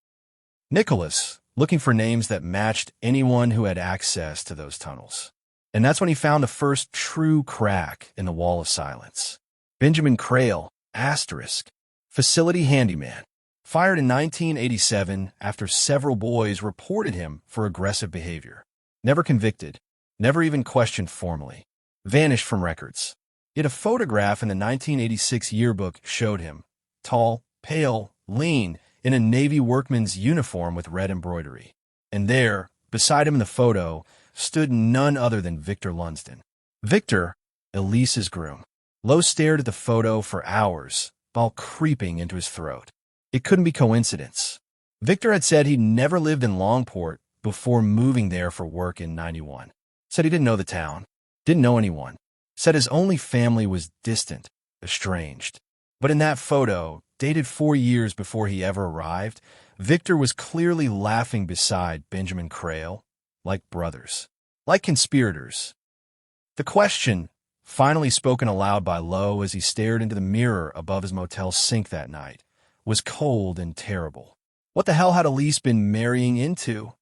Nicholas, looking for names that matched anyone who had access to those tunnels. And that's when he found the first true crack in the wall of silence. Benjamin Crail, facility handyman, fired in 1987 after several boys reported him for aggressive behavior. Never convicted, never even questioned formally. Vanished from records. Yet a photograph in the 1986 yearbook showed him, tall, pale, lean, in a Navy workman's uniform with red embroidery. And there, beside him in the photo, stood none other than Victor Lunsden. Victor, Elise's groom. Lowe stared at the photo for hours, while creeping into his throat. It couldn't be coincidence. Victor had said he'd never lived in Longport before moving there for work in '91. Said he didn't know the town, didn't know anyone. Said his only family was distant, estranged. But in that photo, dated 4 years before he ever arrived, Victor was clearly laughing beside Benjamin Crail, like brothers, like conspirators. The question, finally spoken aloud by Lowe as he stared into the mirror above his motel sink that night, was cold and terrible. What the hell had Elise been marrying into?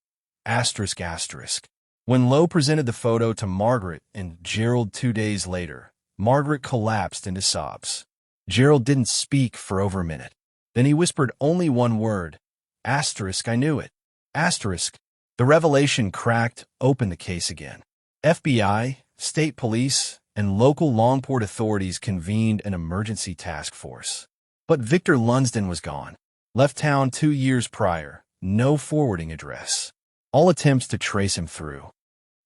Asterisk, asterisk. When Lowe presented the photo to Margaret and Gerald 2 days later, Margaret collapsed into sobs. Gerald didn't speak for over a minute. Then he whispered only one word. Asterisk, I knew it. Asterisk. The revelation cracked open the case again. FBI, state police, and local Longport authorities convened an emergency task force. But Victor Lunsden was gone. Left town 2 years prior. No forwarding address. All attempts to trace him through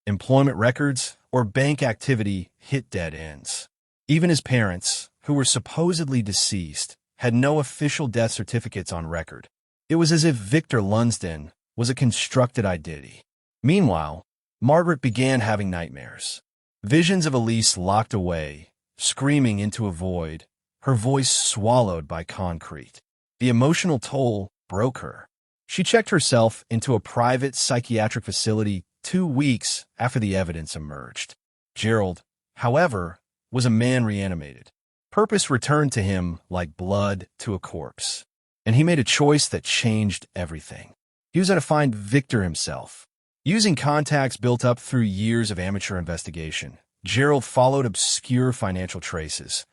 employment records or bank activity hit dead ends. Even his parents, who were supposedly deceased, had no official death certificates on record. It was as if Victor Lunsden was a constructed identity. Meanwhile, Margaret began having nightmares. Visions of Elise locked away, screaming into a void, her voice swallowed by concrete. The emotional toll broke her. She checked herself into a private psychiatric facility 2 weeks after the evidence emerged. Gerald, however, was a man reanimated. Purpose returned to him like blood to a corpse. And he made a choice that changed everything. He was going to find Victor himself. Using contacts built up through years of amateur investigation, Gerald followed obscure financial traces.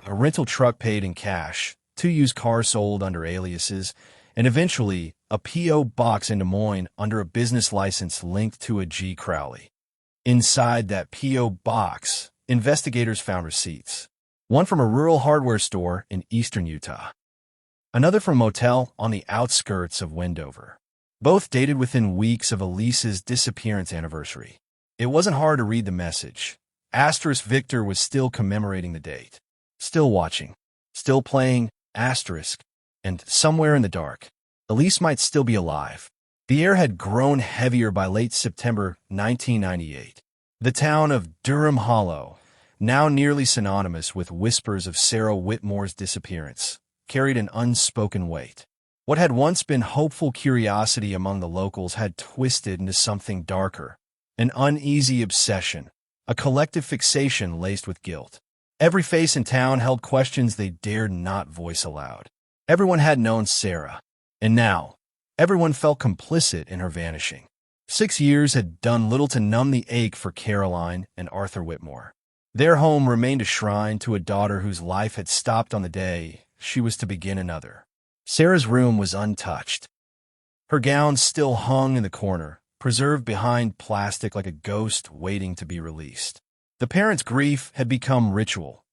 A rental truck paid in cash, 2 used cars sold under aliases, and eventually a P.O. box in Des Moines under a business license linked to a G. Crowley. Inside that P.O. box, investigators found receipts. One from a rural hardware store in eastern Utah. Another from a motel on the outskirts of Wendover. Both dated within weeks of Elise's disappearance anniversary. It wasn't hard to read the message. Asterisk Victor was still commemorating the date. Still watching. Still playing, asterisk. And somewhere in the dark, Elise might still be alive. The air had grown heavier by late September 1998. The town of Durham Hollow, now nearly synonymous with whispers of Sarah Whitmore's disappearance, carried an unspoken weight. What had once been hopeful curiosity among the locals had twisted into something darker, an uneasy obsession, a collective fixation laced with guilt. Every face in town held questions they dared not voice aloud. Everyone had known Sarah, and now, everyone felt complicit in her vanishing. 6 years had done little to numb the ache for Caroline and Arthur Whitmore. Their home remained a shrine to a daughter whose life had stopped on the day she was to begin another. Sarah's room was untouched. Her gown still hung in the corner, preserved behind plastic like a ghost waiting to be released. The parents' grief had become ritual.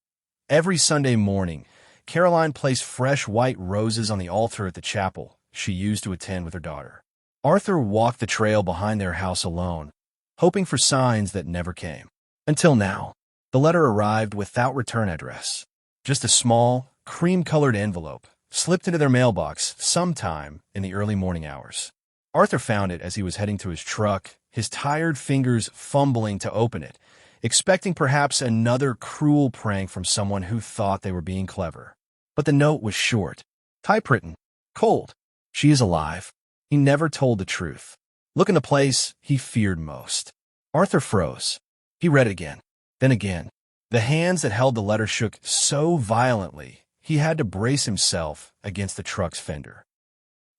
Every Sunday morning, Caroline placed fresh white roses on the altar at the chapel she used to attend with her daughter. Arthur walked the trail behind their house alone, hoping for signs that never came. Until now, the letter arrived without return address. Just a small, cream-colored envelope slipped into their mailbox sometime in the early morning hours. Arthur found it as he was heading to his truck, his tired fingers fumbling to open it, expecting perhaps another cruel prank from someone who thought they were being clever. But the note was short, typewritten, cold. She is alive. He never told the truth. Look in the place he feared most. Arthur froze. He read it again, then again. The hands that held the letter shook so violently he had to brace himself against the truck's fender.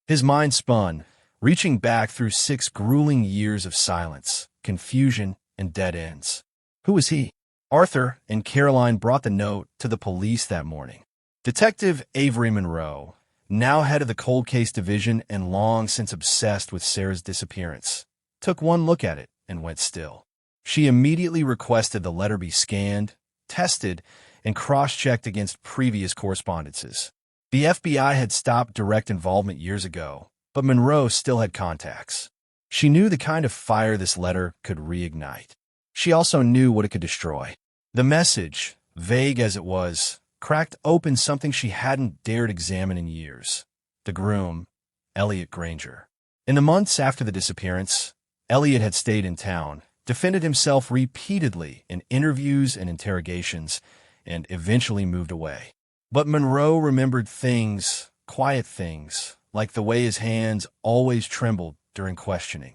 His mind spun, reaching back through 6 grueling years of silence, confusion, and dead ends. Who was he? Arthur and Caroline brought the note to the police that morning. Detective Avery Monroe, now head of the cold case division and long since obsessed with Sarah's disappearance, took one look at it and went still. She immediately requested the letter be scanned, tested, and cross-checked against previous correspondences. The FBI had stopped direct involvement years ago, but Monroe still had contacts. She knew the kind of fire this letter could reignite. She also knew what it could destroy. The message, vague as it was, cracked open something she hadn't dared examine in years. The groom, Elliot Granger. In the months after the disappearance, Elliot had stayed in town, defended himself repeatedly in interviews and interrogations, and eventually moved away. But Monroe remembered things, quiet things, like the way his hands always trembled during questioning,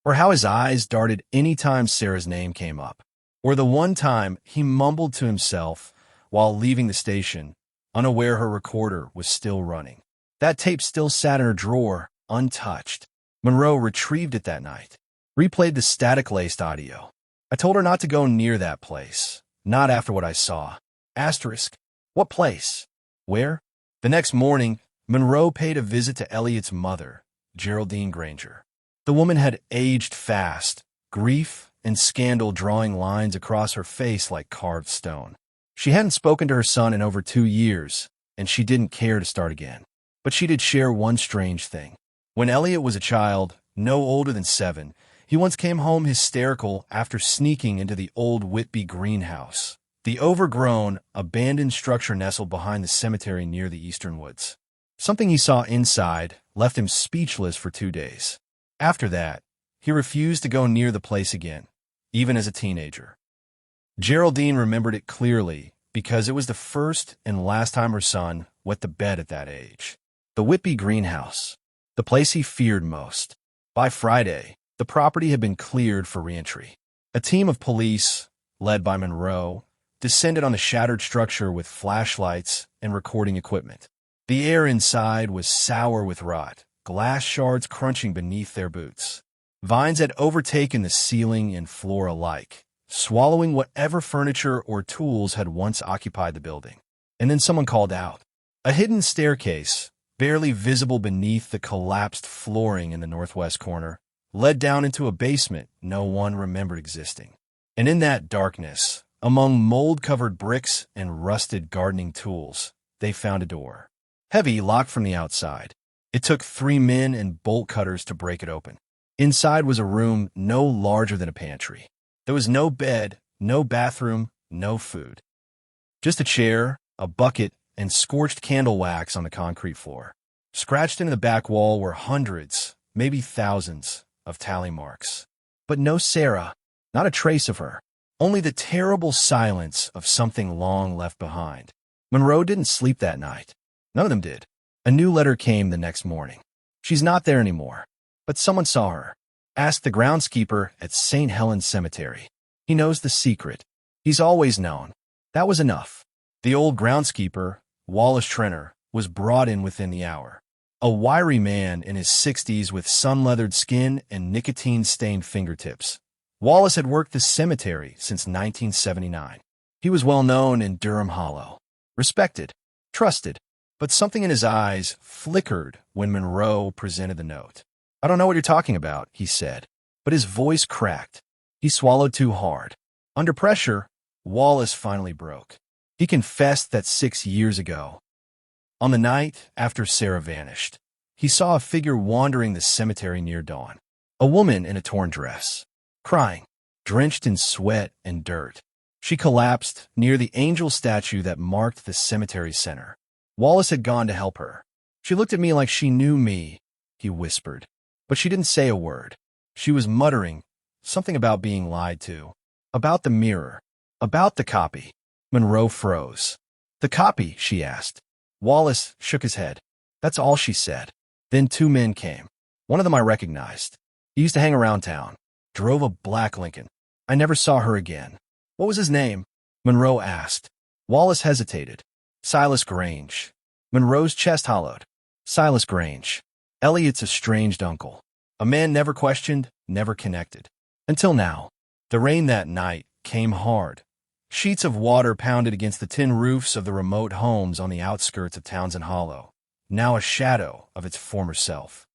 or how his eyes darted any time Sarah's name came up, or the one time he mumbled to himself while leaving the station, unaware her recorder was still running. That tape still sat in her drawer, untouched. Monroe retrieved it that night, replayed the static-laced audio. I told her not to go near that place, not after what I saw. Asterisk. What place? Where? The next morning, Monroe paid a visit to Elliot's mother, Geraldine Granger. The woman had aged fast, grief and scandal drawing lines across her face like carved stone. She hadn't spoken to her son in over 2 years, and she didn't care to start again. But she did share one strange thing. When Elliot was a child, no older than 7, he once came home hysterical after sneaking into the old Whitby greenhouse, the overgrown, abandoned structure nestled behind the cemetery near the eastern woods. Something he saw inside left him speechless for 2 days. After that, he refused to go near the place again, even as a teenager. Geraldine remembered it clearly because it was the first and last time her son wet the bed at that age. The Whitby greenhouse, the place he feared most. By Friday, the property had been cleared for reentry. A team of police, led by Monroe, descended on the shattered structure with flashlights and recording equipment. The air inside was sour with rot, glass shards crunching beneath their boots. Vines had overtaken the ceiling and floor alike, swallowing whatever furniture or tools had once occupied the building. And then someone called out. A hidden staircase, barely visible beneath the collapsed flooring in the northwest corner, led down into a basement no one remembered existing. And in that darkness, among mold-covered bricks and rusted gardening tools, they found a door. Heavy, locked from the outside. It took 3 men and bolt cutters to break it open. Inside was a room no larger than a pantry. There was no bed, no bathroom, no food. Just a chair, a bucket, and scorched candle wax on the concrete floor. Scratched into the back wall were hundreds, maybe thousands, of tally marks. But no Sarah, not a trace of her. Only the terrible silence of something long left behind. Monroe didn't sleep that night. None of them did. A new letter came the next morning. She's not there anymore, but someone saw her. Asked the groundskeeper at St. Helens Cemetery. He knows the secret. He's always known. That was enough. The old groundskeeper, Wallace Trenner, was brought in within the hour. A wiry man in his 60s with sun-leathered skin and nicotine-stained fingertips. Wallace had worked the cemetery since 1979. He was well known in Durham Hollow. Respected, trusted, but something in his eyes flickered when Monroe presented the note. I don't know what you're talking about, he said, but his voice cracked. He swallowed too hard. Under pressure, Wallace finally broke. He confessed that 6 years ago, on the night after Sarah vanished, he saw a figure wandering the cemetery near dawn. A woman in a torn dress, crying, drenched in sweat and dirt. She collapsed near the angel statue that marked the cemetery center. Wallace had gone to help her. She looked at me like she knew me, he whispered. But she didn't say a word. She was muttering something about being lied to, about the mirror, about the copy. Monroe froze. The copy, she asked. Wallace shook his head. That's all she said. Then two men came. One of them I recognized. He used to hang around town. Drove a black Lincoln. I never saw her again. What was his name? Monroe asked. Wallace hesitated. Silas Grange. Monroe's chest hollowed. Silas Grange. Elliot's estranged uncle. A man never questioned, never connected. Until now. The rain that night came hard. Sheets of water pounded against the tin roofs of the remote homes on the outskirts of Townsend Hollow, now a shadow of its former self.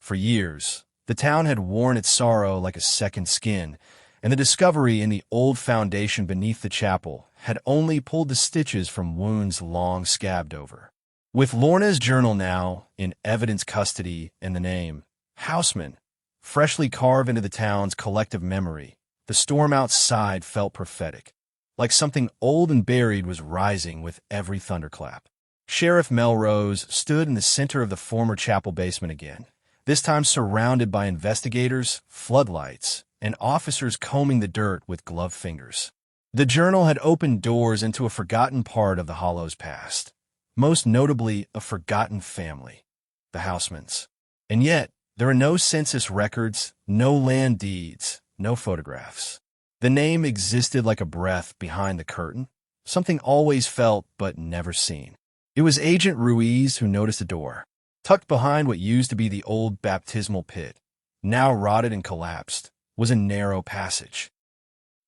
For years, the town had worn its sorrow like a second skin, and the discovery in the old foundation beneath the chapel had only pulled the stitches from wounds long scabbed over. With Lorna's journal now in evidence custody and the name, Houseman, freshly carved into the town's collective memory, the storm outside felt prophetic, like something old and buried was rising with every thunderclap. Sheriff Melrose stood in the center of the former chapel basement again, this time surrounded by investigators, floodlights, and officers combing the dirt with gloved fingers. The journal had opened doors into a forgotten part of the Hollow's past, most notably a forgotten family, the Housemans. And yet, there are no census records, no land deeds, no photographs. The name existed like a breath behind the curtain, something always felt but never seen. It was Agent Ruiz who noticed a door, tucked behind what used to be the old baptismal pit, now rotted and collapsed, was a narrow passage.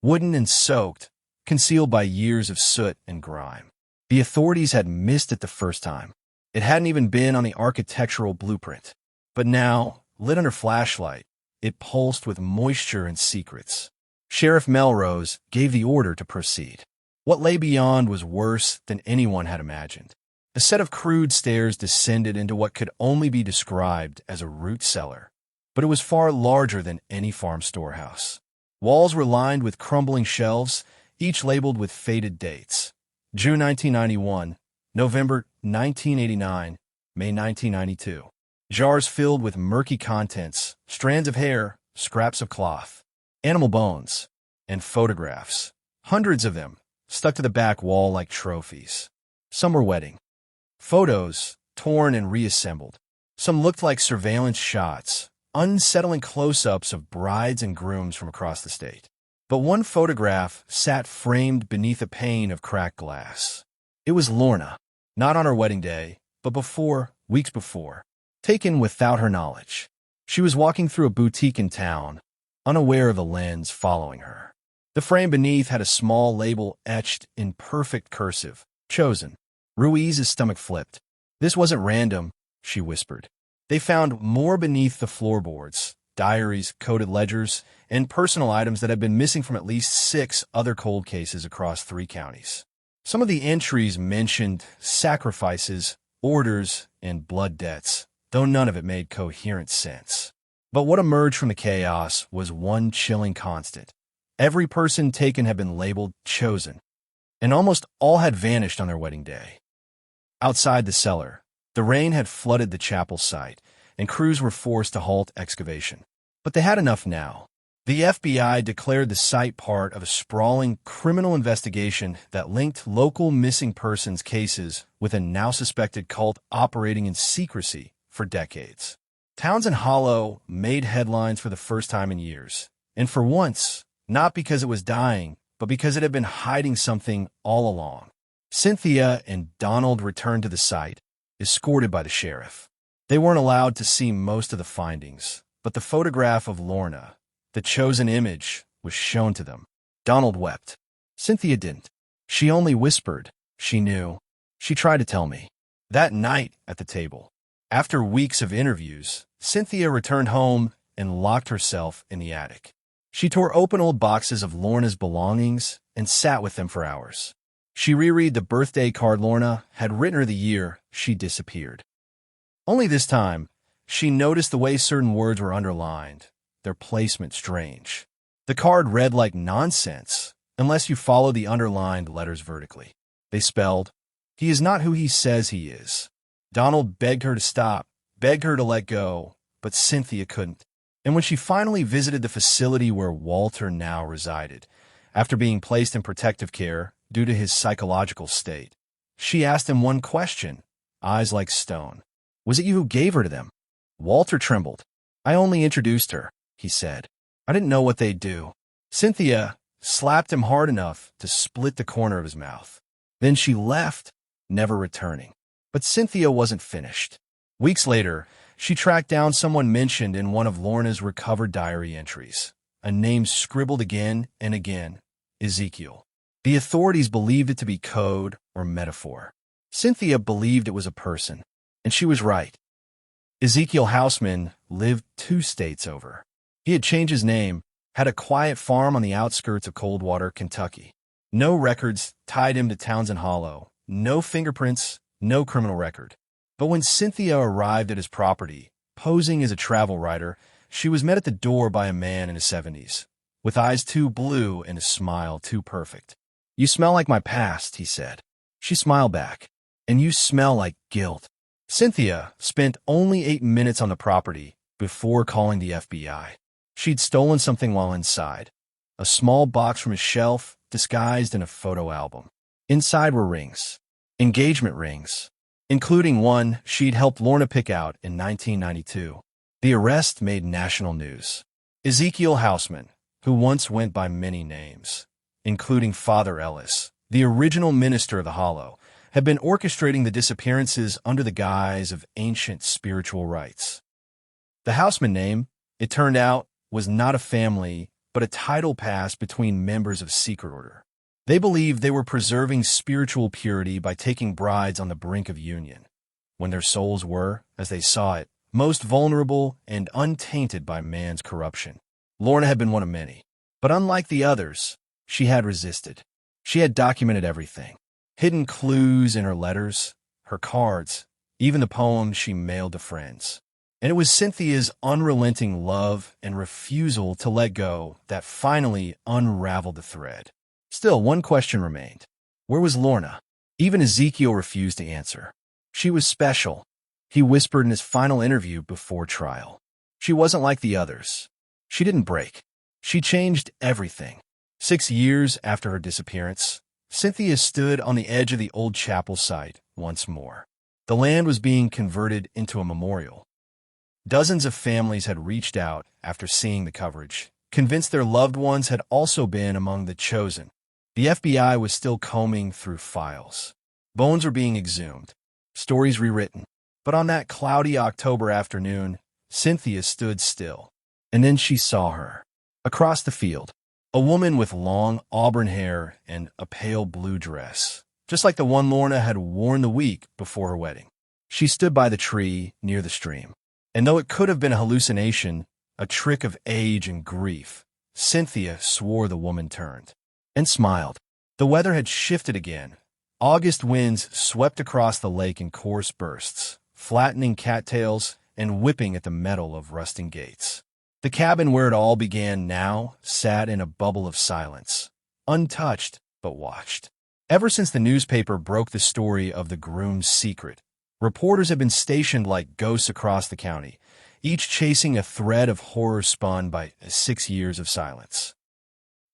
Wooden and soaked, concealed by years of soot and grime. The authorities had missed it the first time. It hadn't even been on the architectural blueprint. But now, lit under flashlight, it pulsed with moisture and secrets. Sheriff Melrose gave the order to proceed. What lay beyond was worse than anyone had imagined. A set of crude stairs descended into what could only be described as a root cellar, but it was far larger than any farm storehouse. Walls were lined with crumbling shelves, each labeled with faded dates. June 1991, November 1989, May 1992. Jars filled with murky contents, strands of hair, scraps of cloth, animal bones, and photographs. Hundreds of them, stuck to the back wall like trophies. Some were wedding photos, torn and reassembled. Some looked like surveillance shots, unsettling close-ups of brides and grooms from across the state. But one photograph sat framed beneath a pane of cracked glass. It was Lorna, not on her wedding day, but before, weeks before, taken without her knowledge. She was walking through a boutique in town, unaware of the lens following her. The frame beneath had a small label etched in perfect cursive, chosen. Ruiz's stomach flipped. This wasn't random, she whispered. They found more beneath the floorboards, diaries, coded ledgers, and personal items that had been missing from at least 6 other cold cases across 3 counties. Some of the entries mentioned sacrifices, orders, and blood debts, though none of it made coherent sense. But what emerged from the chaos was one chilling constant. Every person taken had been labeled chosen, and almost all had vanished on their wedding day. Outside the cellar, the rain had flooded the chapel site, and crews were forced to halt excavation. But they had enough now. The FBI declared the site part of a sprawling criminal investigation that linked local missing persons cases with a now-suspected cult operating in secrecy for decades. Townsend Hollow made headlines for the first time in years, and for once, not because it was dying, but because it had been hiding something all along. Cynthia and Donald returned to the site, escorted by the sheriff. They weren't allowed to see most of the findings, but the photograph of Lorna, the chosen image, was shown to them. Donald wept. Cynthia didn't. She only whispered. She knew. She tried to tell me. That night at the table, after weeks of interviews, Cynthia returned home and locked herself in the attic. She tore open old boxes of Lorna's belongings and sat with them for hours. She reread the birthday card Lorna had written her the year she disappeared. Only this time, she noticed the way certain words were underlined, their placement strange. The card read like nonsense, unless you follow the underlined letters vertically. They spelled, "He is not who he says he is." Donald begged her to stop, begged her to let go, but Cynthia couldn't. And when she finally visited the facility where Walter now resided, after being placed in protective care due to his psychological state, she asked him one question, eyes like stone. "Was it you who gave her to them?" Walter trembled. "I only introduced her," he said. "I didn't know what they'd do." Cynthia slapped him hard enough to split the corner of his mouth. Then she left, never returning. But Cynthia wasn't finished. Weeks later, she tracked down someone mentioned in one of Lorna's recovered diary entries, a name scribbled again and again, Ezekiel. The authorities believed it to be code or metaphor. Cynthia believed it was a person, and she was right. Ezekiel Houseman lived 2 states over. He had changed his name, had a quiet farm on the outskirts of Coldwater, Kentucky. No records tied him to Townsend Hollow, no fingerprints, no criminal record. But when Cynthia arrived at his property, posing as a travel writer, she was met at the door by a man in his 70s, with eyes too blue and a smile too perfect. "You smell like my past," he said. She smiled back. "And you smell like guilt." Cynthia spent only 8 minutes on the property before calling the FBI. She'd stolen something while inside, a small box from his shelf disguised in a photo album. Inside were rings, engagement rings, including one she'd helped Lorna pick out in 1992. The arrest made national news. Ezekiel Houseman, who once went by many names, including Father Ellis, the original minister of the Hollow, had been orchestrating the disappearances under the guise of ancient spiritual rites. The Houseman name, it turned out, was not a family, but a title passed between members of secret order. They believed they were preserving spiritual purity by taking brides on the brink of union, when their souls were, as they saw it, most vulnerable and untainted by man's corruption. Lorna had been one of many, but unlike the others, she had resisted. She had documented everything, hidden clues in her letters, her cards, even the poems she mailed to friends. And it was Cynthia's unrelenting love and refusal to let go that finally unraveled the thread. Still, one question remained. Where was Lorna? Even Ezekiel refused to answer. She was special, he whispered in his final interview before trial. She wasn't like the others. She didn't break. She changed everything. 6 years after her disappearance, Cynthia stood on the edge of the old chapel site once more. The land was being converted into a memorial. Dozens of families had reached out after seeing the coverage, convinced their loved ones had also been among the chosen. The FBI was still combing through files. Bones were being exhumed, stories rewritten. But on that cloudy October afternoon, Cynthia stood still. And then she saw her. Across the field, a woman with long auburn hair and a pale blue dress, just like the one Lorna had worn the week before her wedding. She stood by the tree near the stream. And though it could have been a hallucination, a trick of age and grief, Cynthia swore the woman turned and smiled. The weather had shifted again. August winds swept across the lake in coarse bursts, flattening cattails and whipping at the metal of rusting gates. The cabin where it all began now sat in a bubble of silence, untouched but watched. Ever since the newspaper broke the story of the Groom's secret, reporters have been stationed like ghosts across the county, each chasing a thread of horror spun by 6 years of silence.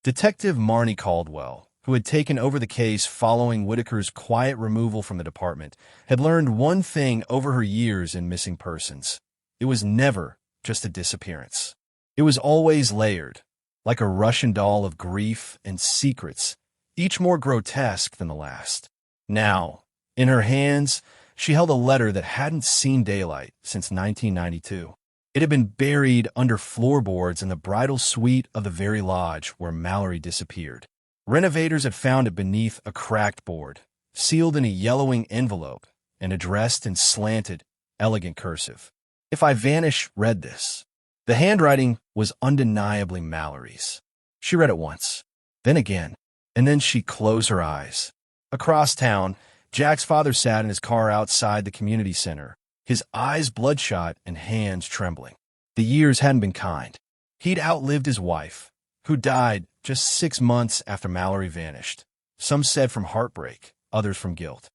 Detective Marnie Caldwell, who had taken over the case following Whitaker's quiet removal from the department, had learned one thing over her years in missing persons. It was never just a disappearance. It was always layered, like a Russian doll of grief and secrets, each more grotesque than the last. Now, in her hands, she held a letter that hadn't seen daylight since 1992. It had been buried under floorboards in the bridal suite of the very lodge where Mallory disappeared. Renovators had found it beneath a cracked board, sealed in a yellowing envelope and addressed in slanted, elegant cursive. "If I vanish," read this. The handwriting was undeniably Mallory's. She read it once, then again, and then she closed her eyes. Across town, Jack's father sat in his car outside the community center, his eyes bloodshot and hands trembling. The years hadn't been kind. He'd outlived his wife, who died just 6 months after Mallory vanished. Some said from heartbreak, others from guilt.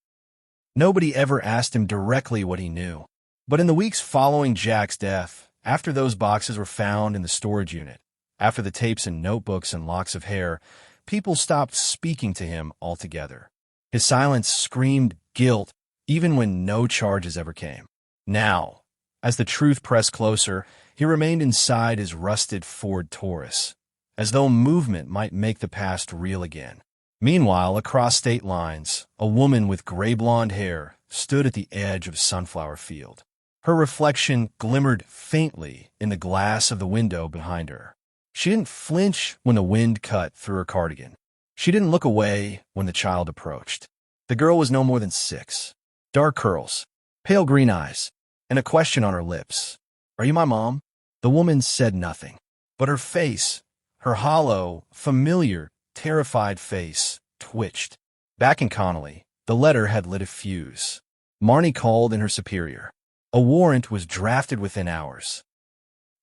Nobody ever asked him directly what he knew. But in the weeks following Jack's death, after those boxes were found in the storage unit, after the tapes and notebooks and locks of hair, people stopped speaking to him altogether. His silence screamed guilt, even when no charges ever came. Now, as the truth pressed closer, he remained inside his rusted Ford Taurus, as though movement might make the past real again. Meanwhile, across state lines, a woman with gray-blonde hair stood at the edge of a sunflower field. Her reflection glimmered faintly in the glass of the window behind her. She didn't flinch when the wind cut through her cardigan. She didn't look away when the child approached. The girl was no more than 6. Dark curls, pale green eyes, and a question on her lips. "Are you my mom?" The woman said nothing, but her face, her hollow, familiar, terrified face, twitched. Back in Connolly, the letter had lit a fuse. Marnie called in her superior. A warrant was drafted within hours.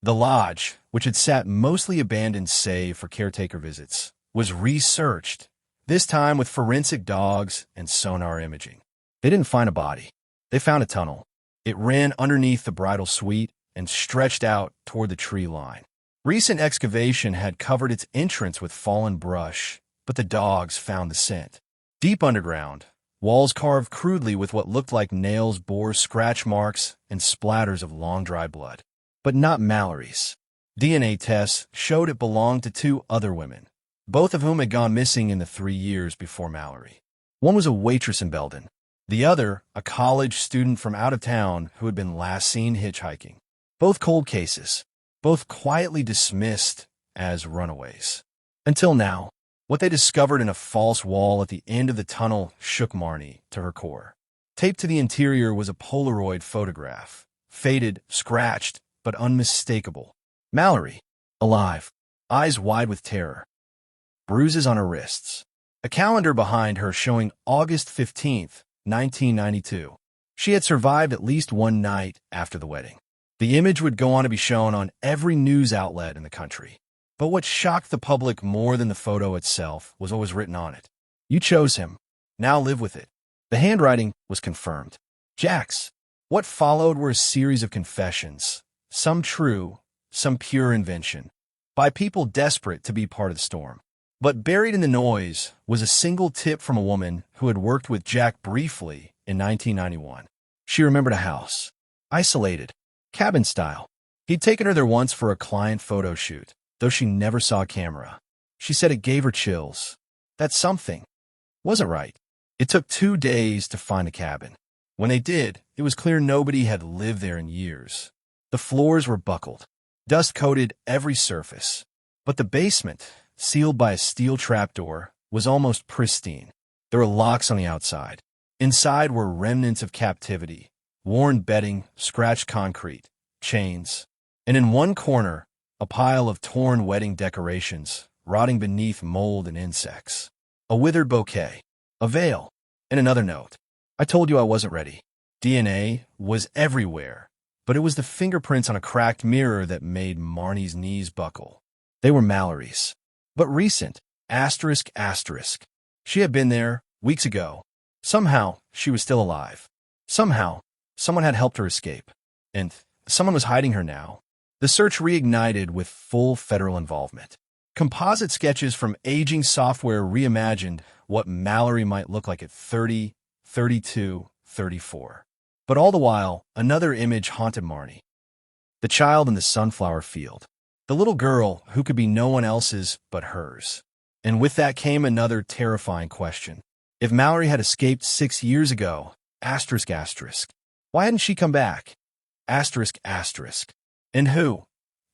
The lodge, which had sat mostly abandoned save for caretaker visits, was researched, this time with forensic dogs and sonar imaging. They didn't find a body. They found a tunnel. It ran underneath the bridal suite and stretched out toward the tree line. Recent excavation had covered its entrance with fallen brush, but the dogs found the scent. Deep underground, walls carved crudely with what looked like nails bore scratch marks and splatters of long-dry blood. But not Mallory's. DNA tests showed it belonged to 2 other women, both of whom had gone missing in the 3 years before Mallory. One was a waitress in Belden. The other, a college student from out of town who had been last seen hitchhiking. Both cold cases, both quietly dismissed as runaways. Until now, what they discovered in a false wall at the end of the tunnel shook Marnie to her core. Taped to the interior was a Polaroid photograph, faded, scratched, but unmistakable. Mallory, alive, eyes wide with terror. Bruises on her wrists. A calendar behind her showing August 15th, 1992. She had survived at least one night after the wedding. The image would go on to be shown on every news outlet in the country. But what shocked the public more than the photo itself was what was written on it. "You chose him. Now live with it." The handwriting was confirmed. Jack's. What followed were a series of confessions, some true, some pure invention, by people desperate to be part of the storm. But buried in the noise was a single tip from a woman who had worked with Jack briefly in 1991. She remembered a house, isolated, cabin style. He'd taken her there once for a client photo shoot, though she never saw a camera. She said it gave her chills. That something wasn't right. It took 2 days to find the cabin. When they did, it was clear nobody had lived there in years. The floors were buckled. Dust coated every surface. But the basement, sealed by a steel trapdoor, was almost pristine. There were locks on the outside. Inside were remnants of captivity, worn bedding, scratched concrete, chains. And in one corner, a pile of torn wedding decorations, rotting beneath mold and insects. A withered bouquet, a veil, and another note. "I told you I wasn't ready." DNA was everywhere, but it was the fingerprints on a cracked mirror that made Marnie's knees buckle. They were Mallory's. But recent, asterisk, asterisk. She had been there weeks ago. Somehow, she was still alive. Somehow, someone had helped her escape. And someone was hiding her now. The search reignited with full federal involvement. Composite sketches from aging software reimagined what Mallory might look like at 30, 32, 34. But all the while, another image haunted Marnie. The child in the sunflower field. The little girl who could be no one else's but hers. And with that came another terrifying question. If Mallory had escaped 6 years ago, asterisk, asterisk, why hadn't she come back? Asterisk, asterisk. And who?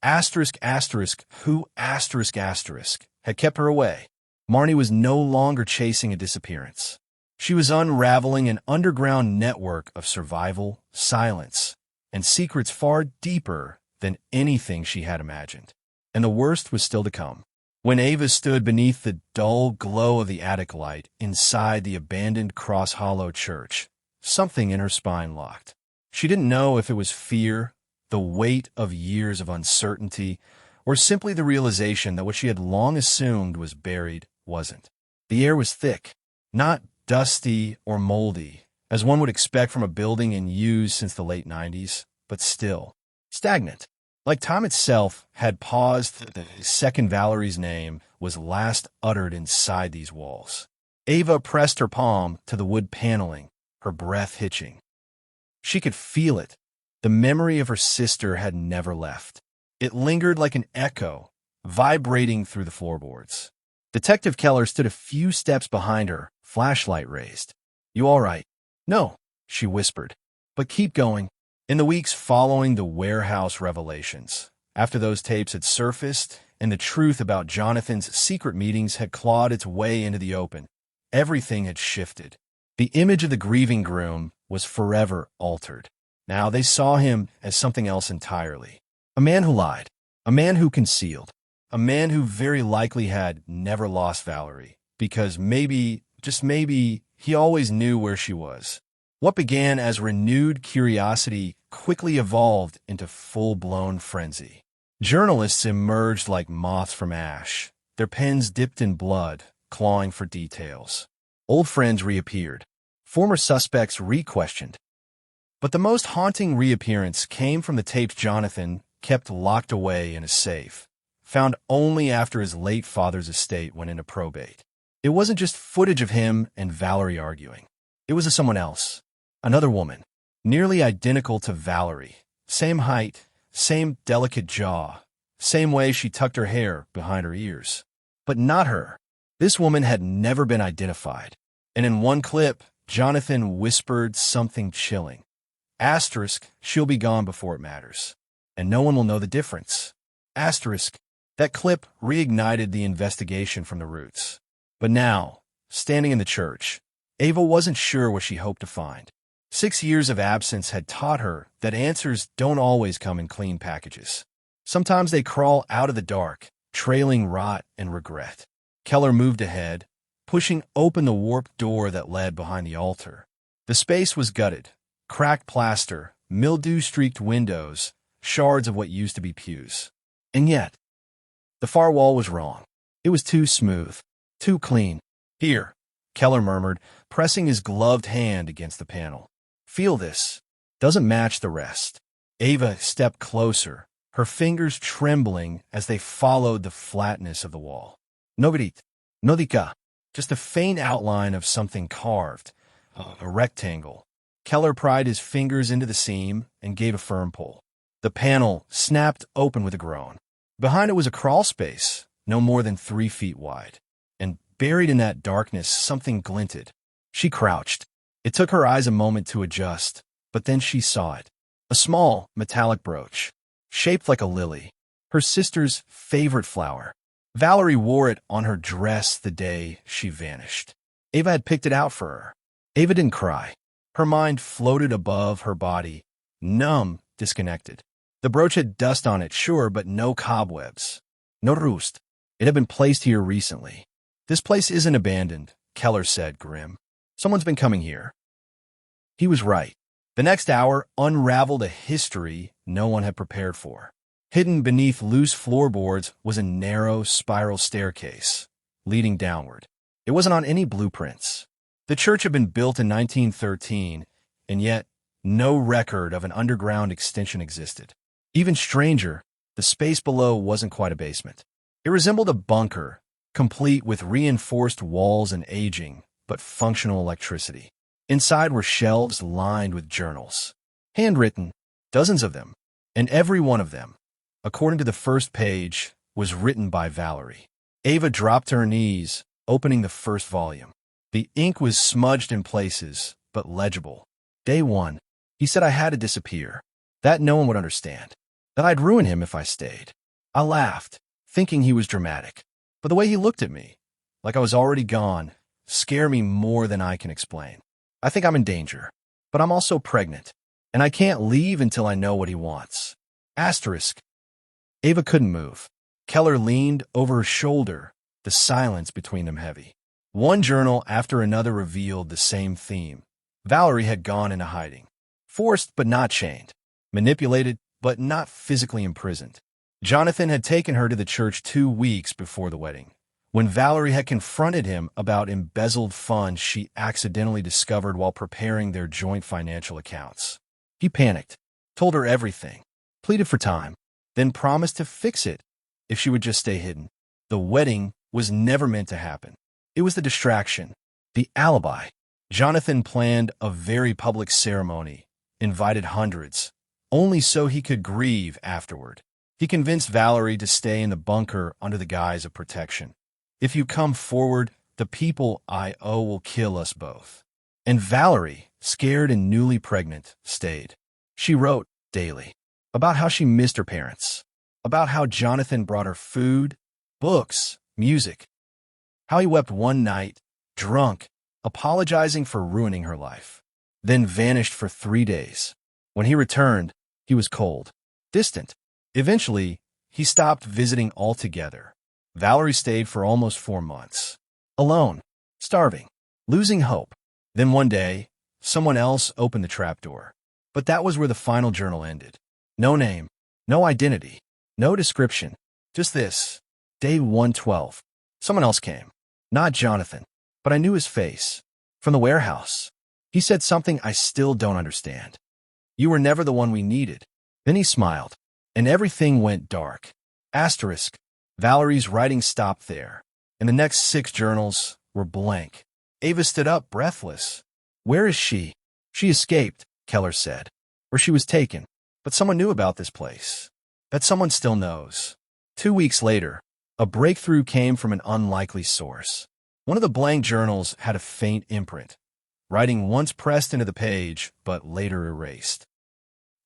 Asterisk, asterisk, who, asterisk, asterisk, had kept her away? Marnie was no longer chasing a disappearance. She was unraveling an underground network of survival, silence, and secrets far deeper than anything she had imagined. And the worst was still to come. When Ava stood beneath the dull glow of the attic light inside the abandoned Cross Hollow church, something in her spine locked. She didn't know if it was fear, the weight of years of uncertainty, or simply the realization that what she had long assumed was buried wasn't. The air was thick, not dusty or moldy, as one would expect from a building in use since the late 90s, but still stagnant. Like time itself had paused the second Valerie's name was last uttered inside these walls. Ava pressed her palm to the wood paneling, her breath hitching. She could feel it. The memory of her sister had never left. It lingered like an echo, vibrating through the floorboards. Detective Keller stood a few steps behind her, flashlight raised. "You all right?" "No," she whispered. "But keep going." In the weeks following the warehouse revelations, after those tapes had surfaced and the truth about Jonathan's secret meetings had clawed its way into the open, everything had shifted. The image of the grieving groom was forever altered. Now they saw him as something else entirely. A man who lied, a man who concealed, a man who very likely had never lost Valerie, because maybe, just maybe, he always knew where she was. What began as renewed curiosity quickly evolved into full-blown frenzy. Journalists emerged like moths from ash, their pens dipped in blood, clawing for details. Old friends reappeared. Former suspects re-questioned. But the most haunting reappearance came from the tapes Jonathan kept locked away in a safe, found only after his late father's estate went into probate. It wasn't just footage of him and Valerie arguing. It was of someone else. Another woman, nearly identical to Valerie. Same height, same delicate jaw, same way she tucked her hair behind her ears. But not her. This woman had never been identified. And in one clip, Jonathan whispered something chilling. Asterisk, she'll be gone before it matters. And no one will know the difference. Asterisk, that clip reignited the investigation from the roots. But now, standing in the church, Ava wasn't sure what she hoped to find. 6 years of absence had taught her that answers don't always come in clean packages. Sometimes they crawl out of the dark, trailing rot and regret. Keller moved ahead, pushing open the warped door that led behind the altar. The space was gutted. Cracked plaster, mildew-streaked windows, shards of what used to be pews. And yet, the far wall was wrong. It was too smooth, too clean. "Here," Keller murmured, pressing his gloved hand against the panel. "Feel this. Doesn't match the rest." Ava stepped closer, her fingers trembling as they followed the flatness of the wall. "Nobody, nodika," just a faint outline of something carved, a rectangle. Keller pried his fingers into the seam and gave a firm pull. The panel snapped open with a groan. Behind it was a crawl space, no more than 3 feet wide. And buried in that darkness, something glinted. She crouched. It took her eyes a moment to adjust, but then she saw it. A small, metallic brooch, shaped like a lily. Her sister's favorite flower. Valerie wore it on her dress the day she vanished. Ava had picked it out for her. Ava didn't cry. Her mind floated above her body, numb, disconnected. The brooch had dust on it, sure, but no cobwebs. No rust. It had been placed here recently. "This place isn't abandoned," Keller said, grim. "Someone's been coming here." He was right. The next hour unraveled a history no one had prepared for. Hidden beneath loose floorboards was a narrow spiral staircase, leading downward. It wasn't on any blueprints. The church had been built in 1913, and yet no record of an underground extension existed. Even stranger, the space below wasn't quite a basement. It resembled a bunker, complete with reinforced walls and aging, but functional electricity. Inside were shelves lined with journals. Handwritten, dozens of them, and every one of them, according to the first page, was written by Valerie. Ava dropped to her knees, opening the first volume. The ink was smudged in places, but legible. Day 1, he said I had to disappear, that no one would understand, that I'd ruin him if I stayed. I laughed, thinking he was dramatic, but the way he looked at me, like I was already gone, scared me more than I can explain. I think I'm in danger, but I'm also pregnant, and I can't leave until I know what he wants. Asterisk. Ava couldn't move. Keller leaned over her shoulder, the silence between them heavy. One journal after another revealed the same theme. Valerie had gone into hiding. Forced but not chained. Manipulated but not physically imprisoned. Jonathan had taken her to the church 2 weeks before the wedding. When Valerie had confronted him about embezzled funds she accidentally discovered while preparing their joint financial accounts, he panicked, told her everything, pleaded for time, then promised to fix it if she would just stay hidden. The wedding was never meant to happen. It was the distraction, the alibi. Jonathan planned a very public ceremony, invited hundreds, only so he could grieve afterward. He convinced Valerie to stay in the bunker under the guise of protection. If you come forward, the people I owe will kill us both. And Valerie, scared and newly pregnant, stayed. She wrote daily about how she missed her parents, about how Jonathan brought her food, books, music, how he wept one night, drunk, apologizing for ruining her life, then vanished for 3 days. When he returned, he was cold, distant. Eventually, he stopped visiting altogether. Valerie stayed for almost 4 months, alone, starving, losing hope. Then one day, someone else opened the trapdoor. But that was where the final journal ended. No name, no identity, no description, just this. Day 112. Someone else came. Not Jonathan, but I knew his face. From the warehouse. He said something I still don't understand. You were never the one we needed. Then he smiled, and everything went dark. Asterisk. Valerie's writing stopped there, and the next 6 journals were blank. Ava stood up, breathless. Where is she? She escaped, Keller said. Or she was taken. But someone knew about this place. That someone still knows. 2 weeks later, a breakthrough came from an unlikely source. One of the blank journals had a faint imprint, writing once pressed into the page, but later erased.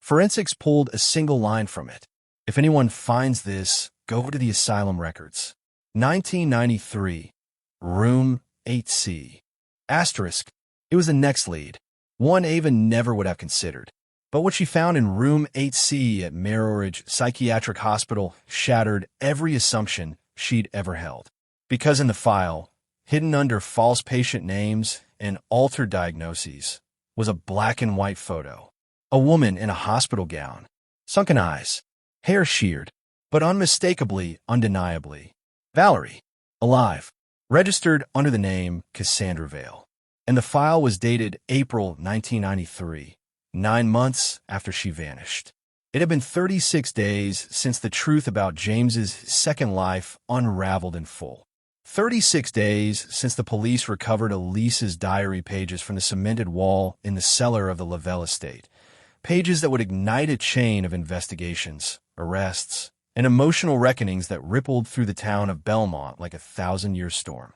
Forensics pulled a single line from it. If anyone finds this, go to the asylum records. 1993. Room 8C. Asterisk. It was the next lead, one Ava never would have considered. But what she found in Room 8C at Merridge Psychiatric Hospital shattered every assumption she'd ever held. Because in the file, hidden under false patient names and altered diagnoses, was a black and white photo. A woman in a hospital gown, sunken eyes, hair sheared, but unmistakably, undeniably. Valerie, alive, registered under the name Cassandra Vale. And the file was dated April 1993, 9 months after she vanished. It had been 36 days since the truth about James's second life unraveled in full. 36 days since the police recovered Elise's diary pages from the cemented wall in the cellar of the Lavelle estate. Pages that would ignite a chain of investigations, arrests, and emotional reckonings that rippled through the town of Belmont like a 1,000-year storm.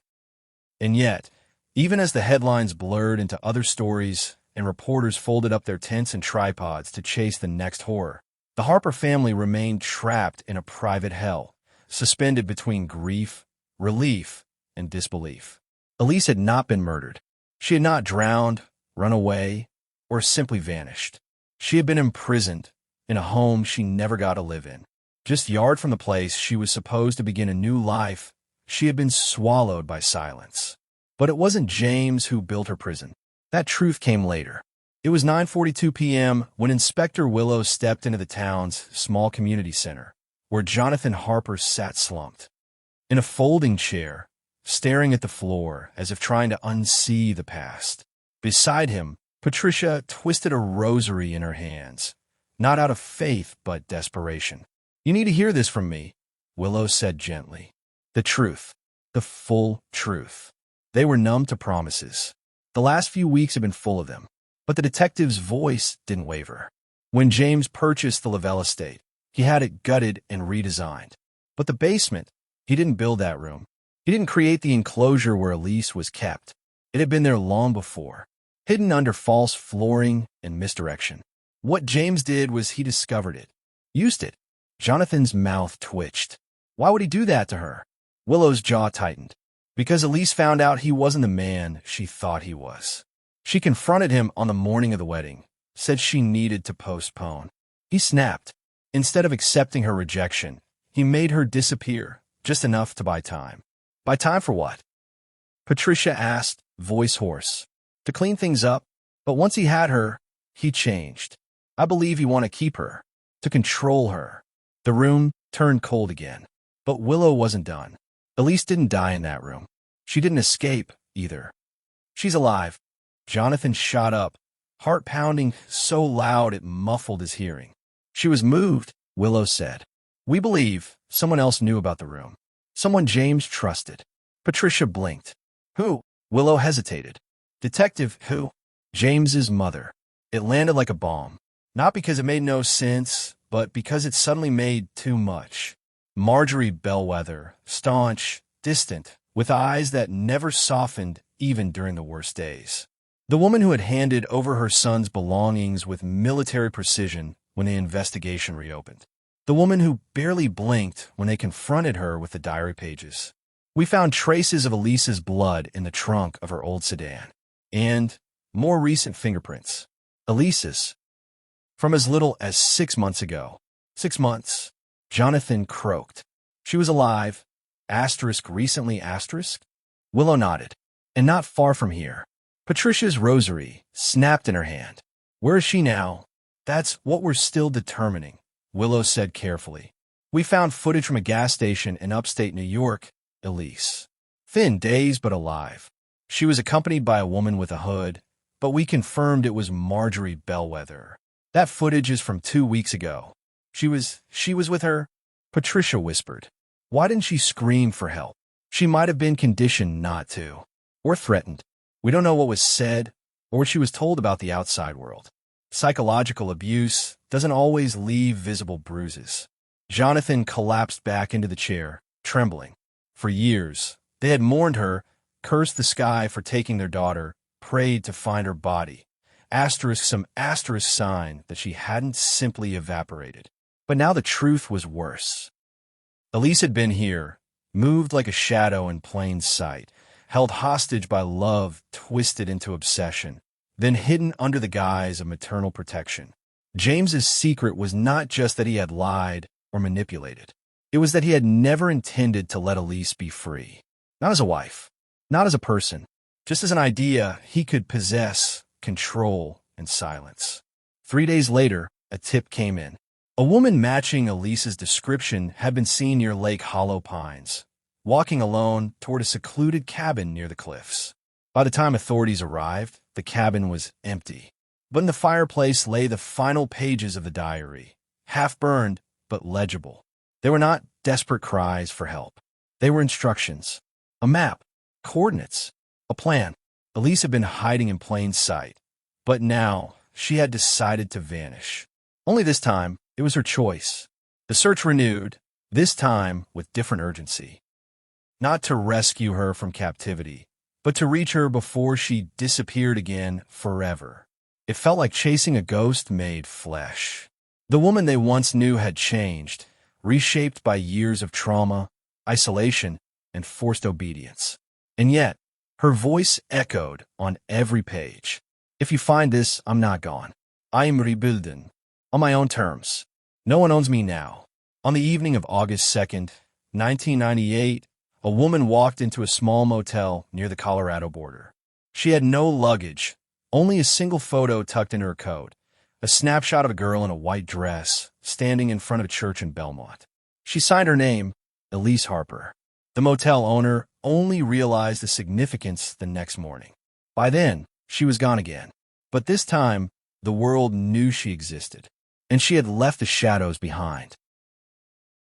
And yet, even as the headlines blurred into other stories and reporters folded up their tents and tripods to chase the next horror, the Harper family remained trapped in a private hell, suspended between grief, relief, and disbelief. Elise had not been murdered. She had not drowned, run away, or simply vanished. She had been imprisoned in a home she never got to live in. Just a yard from the place she was supposed to begin a new life, she had been swallowed by silence. But it wasn't James who built her prison. That truth came later. It was 9:42 p.m. when Inspector Willows stepped into the town's small community center, where Jonathan Harper sat slumped. In a folding chair, staring at the floor as if trying to unsee the past. Beside him, Patricia twisted a rosary in her hands, not out of faith but desperation. You need to hear this from me, Willows said gently. The truth. The full truth. They were numb to promises. The last few weeks had been full of them, but the detective's voice didn't waver. When James purchased the Lavelle estate, he had it gutted and redesigned. But the basement, he didn't build that room. He didn't create the enclosure where Elise was kept. It had been there long before, hidden under false flooring and misdirection. What James did was he discovered it, used it. Jonathan's mouth twitched. Why would he do that to her? Willow's jaw tightened. Because Elise found out he wasn't the man she thought he was. She confronted him on the morning of the wedding, said she needed to postpone. He snapped. Instead of accepting her rejection, he made her disappear, just enough to buy time. Buy time for what? Patricia asked, voice hoarse. To clean things up, but once he had her, he changed. I believe he wanted to keep her, to control her. The room, turned cold again. But Willow wasn't done. Elise didn't die in that room. She didn't escape, either. She's alive. Jonathan shot up, heart pounding so loud it muffled his hearing. She was moved, Willow said. We believe someone else knew about the room. Someone James trusted. Patricia blinked. Who? Willow hesitated. Detective who? James's mother. It landed like a bomb. Not because it made no sense, but because it suddenly made too much. Marjorie Bellwether, staunch, distant, with eyes that never softened even during the worst days. The woman who had handed over her son's belongings with military precision when the investigation reopened. The woman who barely blinked when they confronted her with the diary pages. We found traces of Elise's blood in the trunk of her old sedan. And more recent fingerprints. Elise's. From as little as 6 months ago. 6 months. Jonathan croaked. She was alive. Recently. Willow nodded. And not far from here. Patricia's rosary snapped in her hand. Where is she now? That's what we're still determining, Willow said carefully. We found footage from a gas station in upstate New York. Elise. Thin, dazed, but alive. She was accompanied by a woman with a hood, but we confirmed it was Marjorie Bellwether. That footage is from 2 weeks ago. She was with her? Patricia whispered. Why didn't she scream for help? She might have been conditioned not to. Or threatened. We don't know what was said, or what she was told about the outside world. Psychological abuse doesn't always leave visible bruises. Jonathan collapsed back into the chair, trembling. For years, they had mourned her, cursed the sky for taking their daughter, prayed to find her body. Some asterisk sign that she hadn't simply evaporated. But now the truth was worse. Elise had been here, moved like a shadow in plain sight, held hostage by love twisted into obsession, then hidden under the guise of maternal protection. James's secret was not just that he had lied or manipulated. It was that he had never intended to let Elise be free. Not as a wife, not as a person, just as an idea he could possess, control, and silence. 3 days later, a tip came in. A woman matching Elise's description had been seen near Lake Hollow Pines, walking alone toward a secluded cabin near the cliffs. By the time authorities arrived, the cabin was empty. But in the fireplace lay the final pages of the diary, half-burned but legible. They were not desperate cries for help. They were instructions. A map. Coordinates. A plan. Elise had been hiding in plain sight. But now, she had decided to vanish. Only this time, it was her choice. The search renewed, this time with different urgency. Not to rescue her from captivity, but to reach her before she disappeared again forever. It felt like chasing a ghost made flesh. The woman they once knew had changed, reshaped by years of trauma, isolation, and forced obedience. And yet, her voice echoed on every page. If you find this, I'm not gone. I am rebuilding. On my own terms. No one owns me now. On the evening of August 2nd, 1998, a woman walked into a small motel near the Colorado border. She had no luggage, only a single photo tucked in her coat, a snapshot of a girl in a white dress standing in front of a church in Belmont. She signed her name, Elise Harper. The motel owner only realized the significance the next morning. By then, she was gone again. But this time, the world knew she existed, and she had left the shadows behind.